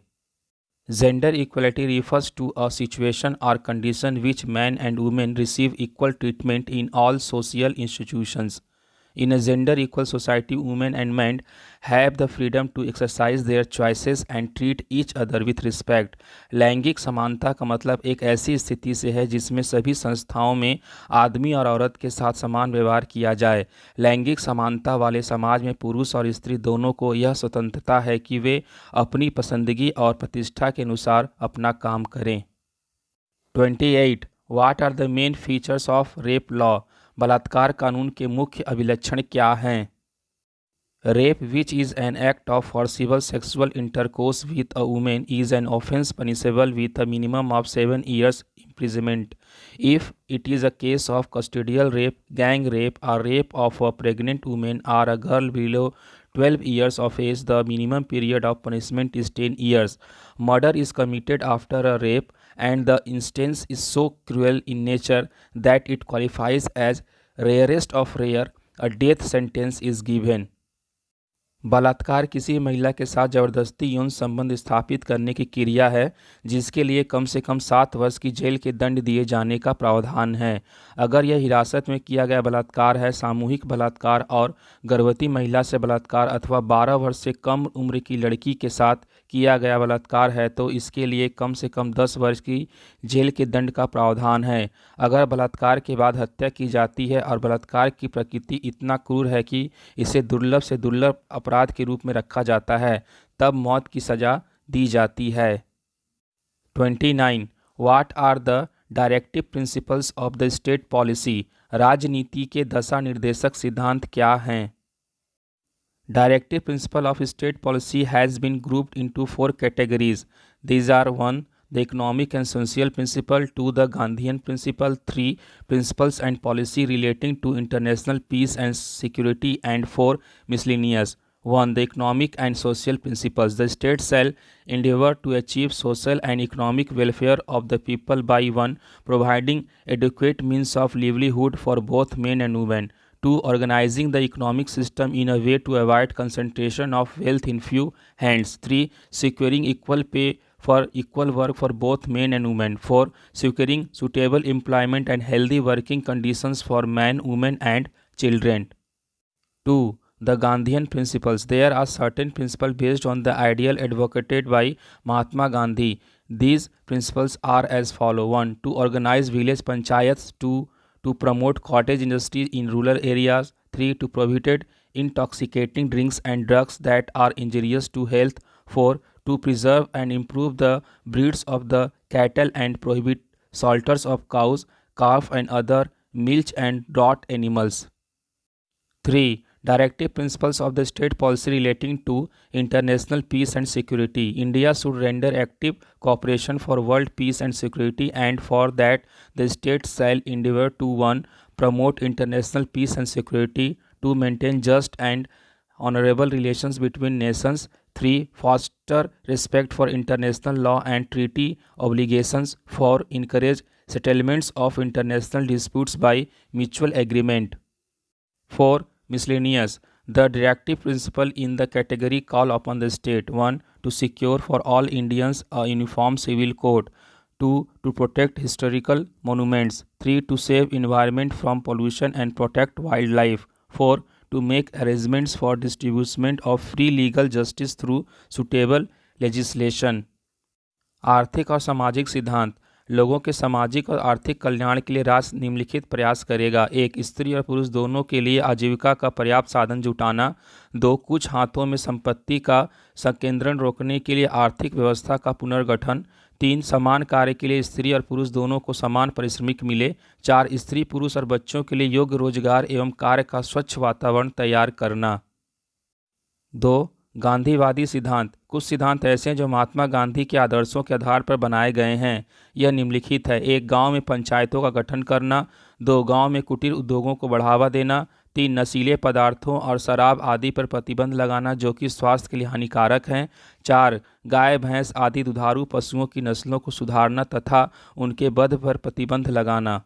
Gender equality refers to a situation or condition which men and women receive equal treatment in all social institutions. In a gender equal society, women and men have the freedom to exercise their choices and treat each other with respect. लैंगिक समानता का मतलब एक ऐसी स्थिति से है जिसमें सभी संस्थाओं में आदमी और औरत के साथ समान व्यवहार किया जाए। लैंगिक समानता वाले समाज में पुरुष और स्त्री दोनों को यह स्वतंत्रता है कि वे अपनी पसंदगी और प्रतिष्ठा के अनुसार अपना काम करें। 28. What are the main features of rape law? बलात्कार कानून के मुख्य अभिलक्षण क्या हैं? Rape, which is an act of forcible sexual intercourse with a woman, is an offence punishable with a minimum of 7 years imprisonment. If it is a case of custodial rape, gang rape, or rape of a pregnant woman or a girl below 12 years of age, the minimum period of punishment is 10 years. Murder is committed after a rape and the instance is so cruel in nature that it qualifies as rarest of rare. A death sentence is given. बलात्कार किसी महिला के साथ जबरदस्ती यौन संबंध स्थापित करने की क्रिया है जिसके लिए कम से कम 7 वर्ष की जेल के दंड दिए जाने का प्रावधान है। अगर यह हिरासत में किया गया बलात्कार है, सामूहिक बलात्कार और गर्भवती महिला से बलात्कार अथवा 12 वर्ष से कम उम्र की लड़की के साथ किया गया बलात्कार है तो इसके लिए कम से कम 10 वर्ष की जेल के दंड का प्रावधान है। अगर बलात्कार के बाद हत्या की जाती है और बलात्कार की प्रकृति इतना क्रूर है कि इसे दुर्लभ से दुर्लभ अपराध के रूप में रखा जाता है, तब मौत की सजा दी जाती है। 29. What are the directive principles of the state policy? राजनीति के दशा निर्देशक सिद्धांत क्या हैं? Directive principle of state policy has been grouped into 4 categories. These are 1. The economic and social principle, 2. The Gandhian principle, 3. Principles and policy relating to international peace and security, and 4. Miscellaneous. 1. The economic and social principles. The state shall endeavor to achieve social and economic welfare of the people by 1. Providing adequate means of livelihood for both men and women. 2. Organizing the economic system in a way to avoid concentration of wealth in few hands. 3. Securing equal pay for equal work for both men and women. 4. Securing suitable employment and healthy working conditions for men, women and children. 2. The Gandhian principles. There are certain principles based on the ideal advocated by Mahatma Gandhi. These principles are as follow. 1. To organize village panchayats. 2. To promote cottage industry in rural areas. 3. To prohibit intoxicating drinks and drugs that are injurious to health. 4. To preserve and improve the breeds of the cattle and prohibit slaughters of cows, calf and other milch and draught animals. 3. Directive principles of the state policy relating to international peace and security. India should render active cooperation for world peace and security, and for that the state shall endeavor to 1. Promote international peace and security, 2. Maintain just and honorable relations between nations, 3. Foster respect for international law and treaty obligations, 4. Encourage settlements of international disputes by mutual agreement. 4. Miscellaneous. The directive principle in the category call upon the state: 1. To secure for all Indians a uniform civil code. 2. To protect historical monuments. 3. To save environment from pollution and protect wildlife. 4. To make arrangements for distribution of free legal justice through suitable legislation. आर्थिक और सामाजिक सिद्धांत. लोगों के सामाजिक और आर्थिक कल्याण के लिए राष्ट्र निम्नलिखित प्रयास करेगा: 1. स्त्री और पुरुष दोनों के लिए आजीविका का पर्याप्त साधन जुटाना. 2. कुछ हाथों में संपत्ति का संकेंद्रण रोकने के लिए आर्थिक व्यवस्था का पुनर्गठन. 3. समान कार्य के लिए स्त्री और पुरुष दोनों को समान पारिश्रमिक मिले. 4. स्त्री, पुरुष और बच्चों के लिए योग्य रोजगार एवं कार्य का स्वच्छ वातावरण तैयार करना. 2. गांधीवादी सिद्धांत. कुछ सिद्धांत ऐसे हैं जो महात्मा गांधी के आदर्शों के आधार पर बनाए गए हैं. यह निम्नलिखित है: 1. गांव में पंचायतों का गठन करना. 2. गांव में कुटीर उद्योगों को बढ़ावा देना. 3 नशीले पदार्थों और शराब आदि पर प्रतिबंध लगाना जो कि स्वास्थ्य के लिए हानिकारक हैं। 4 गाय भैंस आदि दुधारू पशुओं की नस्लों को सुधारना तथा उनके वध पर प्रतिबंध लगाना।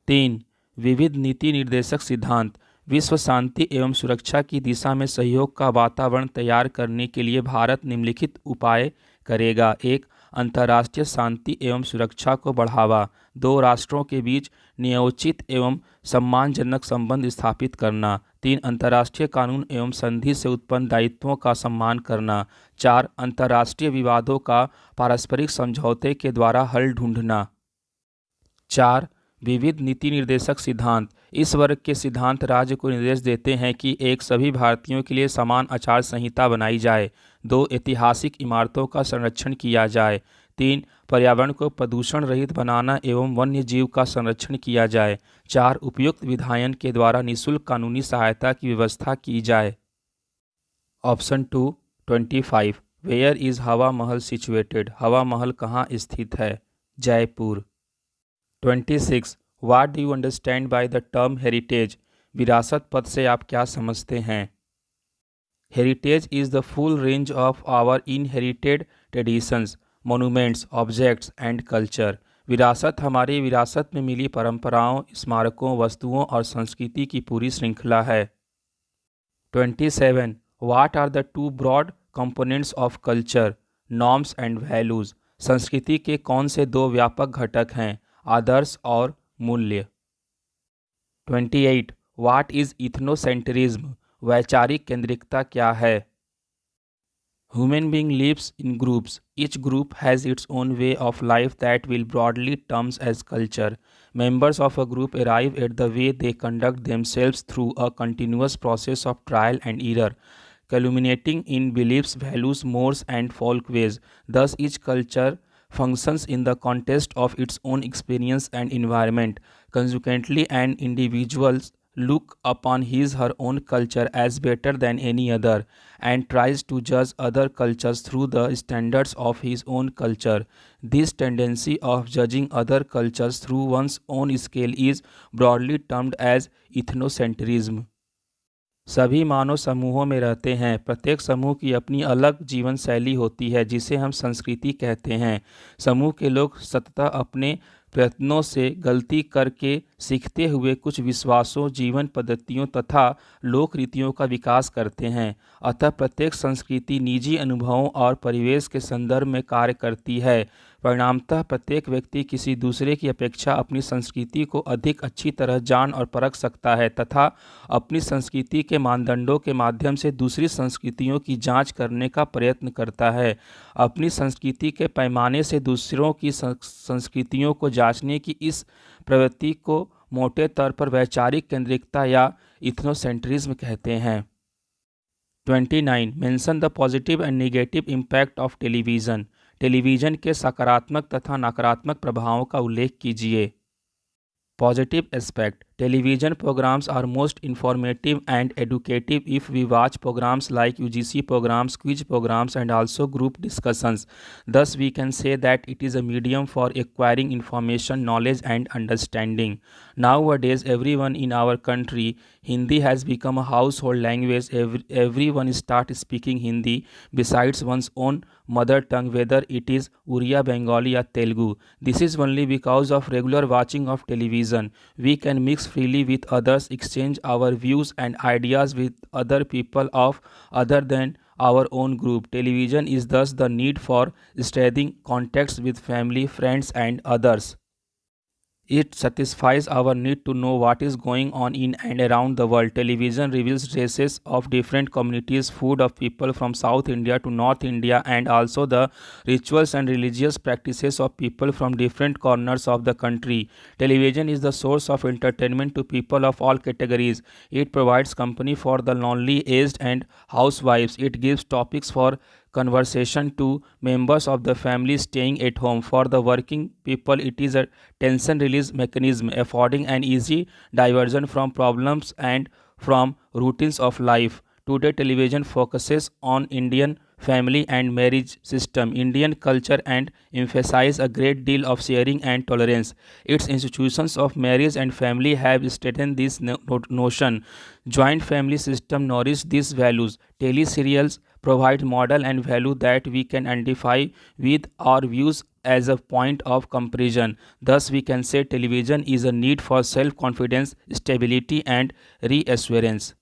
3 विविध नीति निर्देशक सिद्धांत विश्व शांति एवं सुरक्षा की दिशा में सहयोग का वातावरण तैयार करने के लिए भारत निम्नलिखित उपाय करेगा। 1 अंतर्राष्ट्रीय शांति एवं सुरक्षा को बढ़ावा। 2 राष्ट्रों के बीच न्यायोचित एवं सम्मानजनक संबंध स्थापित करना। 3 अंतर्राष्ट्रीय कानून एवं संधि से उत्पन्न दायित्वों का सम्मान करना। 4 अंतर्राष्ट्रीय विवादों का पारस्परिक समझौते के द्वारा हल ढूंढना। 4 विविध नीति निर्देशक सिद्धांत इस वर्ग के सिद्धांत राज्य को निर्देश देते हैं कि 1 सभी भारतीयों के लिए समान आचार संहिता बनाई जाए। 2 ऐतिहासिक इमारतों का संरक्षण किया जाए। 3 पर्यावरण को प्रदूषण रहित बनाना एवं वन्य जीव का संरक्षण किया जाए। 4 उपयुक्त विधायन के द्वारा निःशुल्क कानूनी सहायता की व्यवस्था की जाए। ऑप्शन 2 25 वेयर इज हवा महल सिचुएटेड हवा महल कहाँ स्थित है? Jaipur. 26 what do you understand by the term heritage विरासत पद से आप क्या समझते हैं? Heritage is the full range of our inherited traditions monuments objects and culture. विरासत हमारी विरासत में मिली परंपराओं, स्मारकों, वस्तुओं और संस्कृति की पूरी श्रृंखला है। 27 what are the 2 broad components of culture norms and values संस्कृति के कौन से 2 व्यापक घटक हैं? आदर्श और मूल्य। 28 वाट इज इथनोसेंट्रिज्म वैचारिक केंद्रिकता क्या है? Human being lives in groups each group has its own way of life that will broadly terms as culture members of a group arrive at the way they conduct themselves through a continuous process of trial and error culminating in beliefs, values, mores and folkways. Thus each culture functions in the context of its own experience and environment. Consequently, an individual look upon his her own culture as better than any other and tries to judge other cultures through the standards of his own culture. This tendency of judging other cultures through one's own scale is broadly termed as ethnocentrism. सभी मानव समूहों में रहते हैं। प्रत्येक समूह की अपनी अलग जीवन शैली होती है जिसे हम संस्कृति कहते हैं। समूह के लोग सततः अपने प्रयत्नों से गलती करके सीखते हुए कुछ विश्वासों, जीवन पद्धतियों तथा लोक रीतियों का विकास करते हैं। अतः प्रत्येक संस्कृति निजी अनुभवों और परिवेश के संदर्भ में कार्य करती है। परिणामतः प्रत्येक व्यक्ति किसी दूसरे की अपेक्षा अपनी संस्कृति को अधिक अच्छी तरह जान और परख सकता है तथा अपनी संस्कृति के मानदंडों के माध्यम से दूसरी संस्कृतियों की जांच करने का प्रयत्न करता है। अपनी संस्कृति के पैमाने से दूसरों की संस्कृतियों को जांचने की इस प्रवृत्ति को मोटे तौर पर वैचारिक केंद्रिकता या इथनोसेंट्रिज्म कहते हैं। 29 mention the positive and negative impact of television television के सकारात्मक तथा नकारात्मक प्रभावों का उल्लेख कीजिए। Positive aspect television programs are most informative and educative if we watch programs like UGC programs, quiz programs and also group discussions. Thus we can say that it is a medium for acquiring information, knowledge and understanding. Nowadays everyone in our country, Hindi has become a household language. Everyone start speaking Hindi besides one's own mother tongue, whether it is Uriya, Bengali or Telugu. This is only because of regular watching of television. We can mix freely with others, exchange our views and ideas with other people of other than our own group. Television is thus the need for studying contacts with family, friends and others. It satisfies our need to know what is going on in and around the world. Television reveals dresses of different communities, food of people from South India to North India, and also the rituals and religious practices of people from different corners of the country. Television is the source of entertainment to people of all categories. It provides company for the lonely, aged, and housewives. It gives topics for conversation to members of the family staying at home. For the working people, it is a tension release mechanism, affording an easy diversion from problems and from routines of life. Today, television focuses on Indian family and marriage system. Indian culture and emphasize a great deal of sharing and tolerance. Its institutions of marriage and family have strengthened this notion. Joint family system nourish these values. Teleserials provide model and value that we can identify with our views as a point of comparison. Thus, we can say television is a need for self-confidence, stability, and reassurance.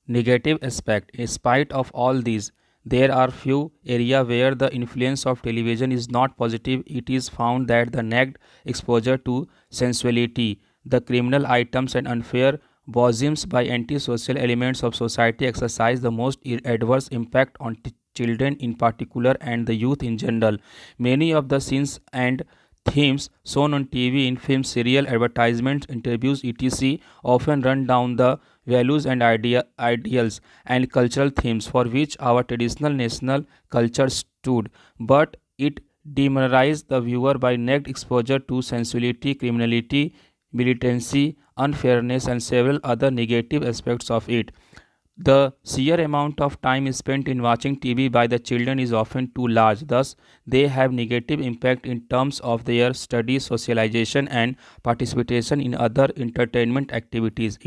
Negative aspect. In spite of all these, there are few areas where the influence of television is not positive. It is found that the naked exposure to sensuality, the criminal items and unfair bosoms by antisocial elements of society exercise the most adverse impact on children in particular and the youth in general. Many of the scenes and themes shown on TV, in films, serial advertisements, interviews, etc., often run down the values and ideals and cultural themes for which our traditional national culture stood, but it demonized the viewer by naked exposure to sensuality, criminality, militancy, unfairness, and several other negative aspects of it. The sheer amount of time spent in watching TV by the children is often too large. Thus, they have negative impact in terms of their study, socialization, and participation in other entertainment activities.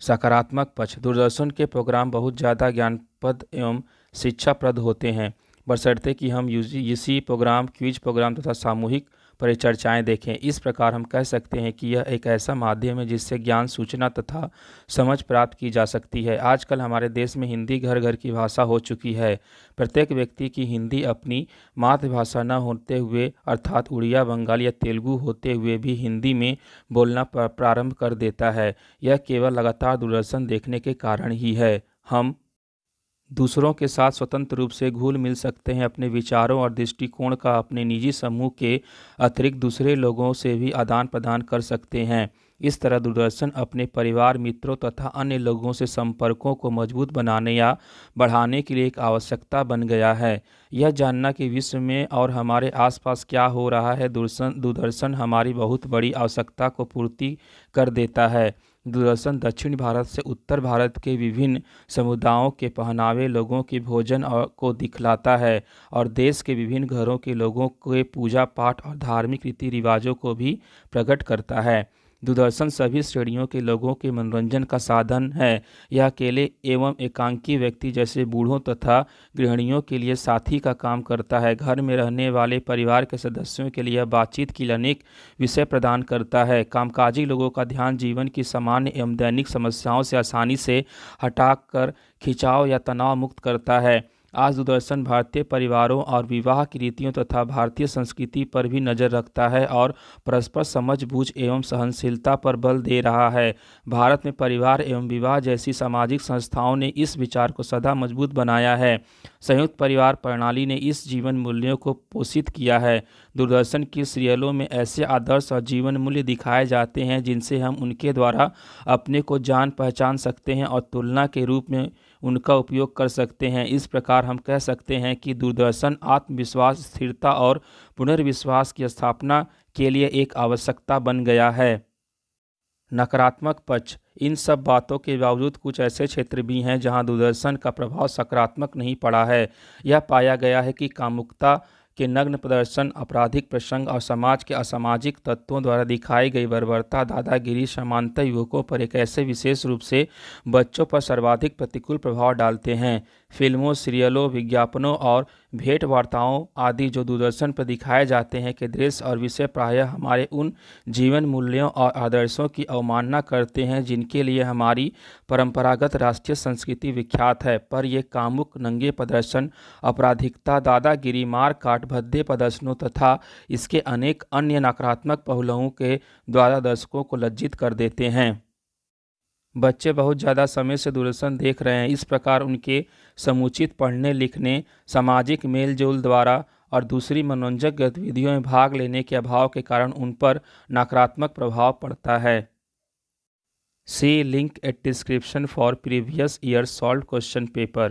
सकारात्मक पक्ष। दूरदर्शन के प्रोग्राम बहुत ज़्यादा ज्ञानप्रद एवं शिक्षाप्रद होते हैं, बशर्ते कि हम इसी प्रोग्राम, क्विज प्रोग्राम तथा सामूहिक परिचर्चाएं देखें। इस प्रकार हम कह सकते हैं कि यह एक ऐसा माध्यम है जिससे ज्ञान, सूचना तथा समझ प्राप्त की जा सकती है। आजकल हमारे देश में हिंदी घर घर की भाषा हो चुकी है। प्रत्येक व्यक्ति की हिंदी अपनी मातृभाषा न होते हुए, अर्थात उड़िया, बंगाली या तेलुगु होते हुए भी हिंदी में बोलना प्रारंभ कर देता है। यह केवल लगातार दूरदर्शन देखने के कारण ही है। हम दूसरों के साथ स्वतंत्र रूप से घुल मिल सकते हैं, अपने विचारों और दृष्टिकोण का अपने निजी समूह के अतिरिक्त दूसरे लोगों से भी आदान प्रदान कर सकते हैं। इस तरह दूरदर्शन अपने परिवार, मित्रों तथा अन्य लोगों से संपर्कों को मजबूत बनाने या बढ़ाने के लिए एक आवश्यकता बन गया है। यह जानना कि विश्व में और हमारे आसपास क्या हो रहा है, दूरदर्शन हमारी बहुत बड़ी आवश्यकता को पूर्ति कर देता है। दूरदर्शन दक्षिण भारत से उत्तर भारत के विभिन्न समुदायों के पहनावे, लोगों के भोजन को दिखलाता है और देश के विभिन्न घरों के लोगों के पूजा पाठ और धार्मिक रीति रिवाजों को भी प्रकट करता है। दूरदर्शन सभी श्रेणियों के लोगों के मनोरंजन का साधन है। यह अकेले एवं एकांकी व्यक्ति जैसे बूढ़ों तथा गृहिणियों के लिए साथी का काम करता है। घर में रहने वाले परिवार के सदस्यों के लिए बातचीत के लिए अनेक विषय प्रदान करता है। कामकाजी लोगों का ध्यान जीवन की सामान्य एवं दैनिक समस्याओं से आसानी से हटाकर खिंचाव या तनाव मुक्त करता है। आज दूरदर्शन भारतीय परिवारों और विवाह की रीतियों तथा भारतीय संस्कृति पर भी नज़र रखता है और परस्पर समझ बूझ एवं सहनशीलता पर बल दे रहा है। भारत में परिवार एवं विवाह जैसी सामाजिक संस्थाओं ने इस विचार को सदा मजबूत बनाया है। संयुक्त परिवार प्रणाली ने इस जीवन मूल्यों को पोषित किया है। दूरदर्शन की सीरियलों में ऐसे आदर्श और जीवन मूल्य दिखाए जाते हैं जिनसे हम उनके द्वारा अपने को जान पहचान सकते हैं और तुलना के रूप में उनका उपयोग कर सकते हैं। इस प्रकार हम कह सकते हैं कि दूरदर्शन आत्मविश्वास, स्थिरता और पुनर्विश्वास की स्थापना के लिए एक आवश्यकता बन गया है। नकारात्मक पक्ष। इन सब बातों के बावजूद कुछ ऐसे क्षेत्र भी हैं जहां दूरदर्शन का प्रभाव सकारात्मक नहीं पड़ा है। यह पाया गया है कि कामुकता के नग्न प्रदर्शन, आपराधिक प्रसंग और समाज के असामाजिक तत्वों द्वारा दिखाई गई बर्बरता, दादागिरी, समानता युवकों पर एक ऐसे विशेष रूप से बच्चों पर सर्वाधिक प्रतिकूल प्रभाव डालते हैं। फिल्मों, सीरियलों, विज्ञापनों और भेंट वार्ताओं आदि जो दूरदर्शन पर दिखाए जाते हैं के दृश्य और विषय प्रायः हमारे उन जीवन मूल्यों और आदर्शों की अवमानना करते हैं जिनके लिए हमारी परंपरागत राष्ट्रीय संस्कृति विख्यात है। पर ये कामुक नंगे प्रदर्शन, आपराधिकता, दादागिरी, मार काट, भद्दे प्रदर्शनों तथा इसके अनेक अन्य नकारात्मक पहलुओं के द्वारा दर्शकों को लज्जित कर देते हैं। बच्चे बहुत ज़्यादा समय से दूरदर्शन देख रहे हैं। इस प्रकार उनके समुचित पढ़ने लिखने, सामाजिक मेल जोल द्वारा और दूसरी मनोरंजक गतिविधियों में भाग लेने के अभाव के कारण उन पर नकारात्मक प्रभाव पड़ता है। See link at description for previous year's solved question paper.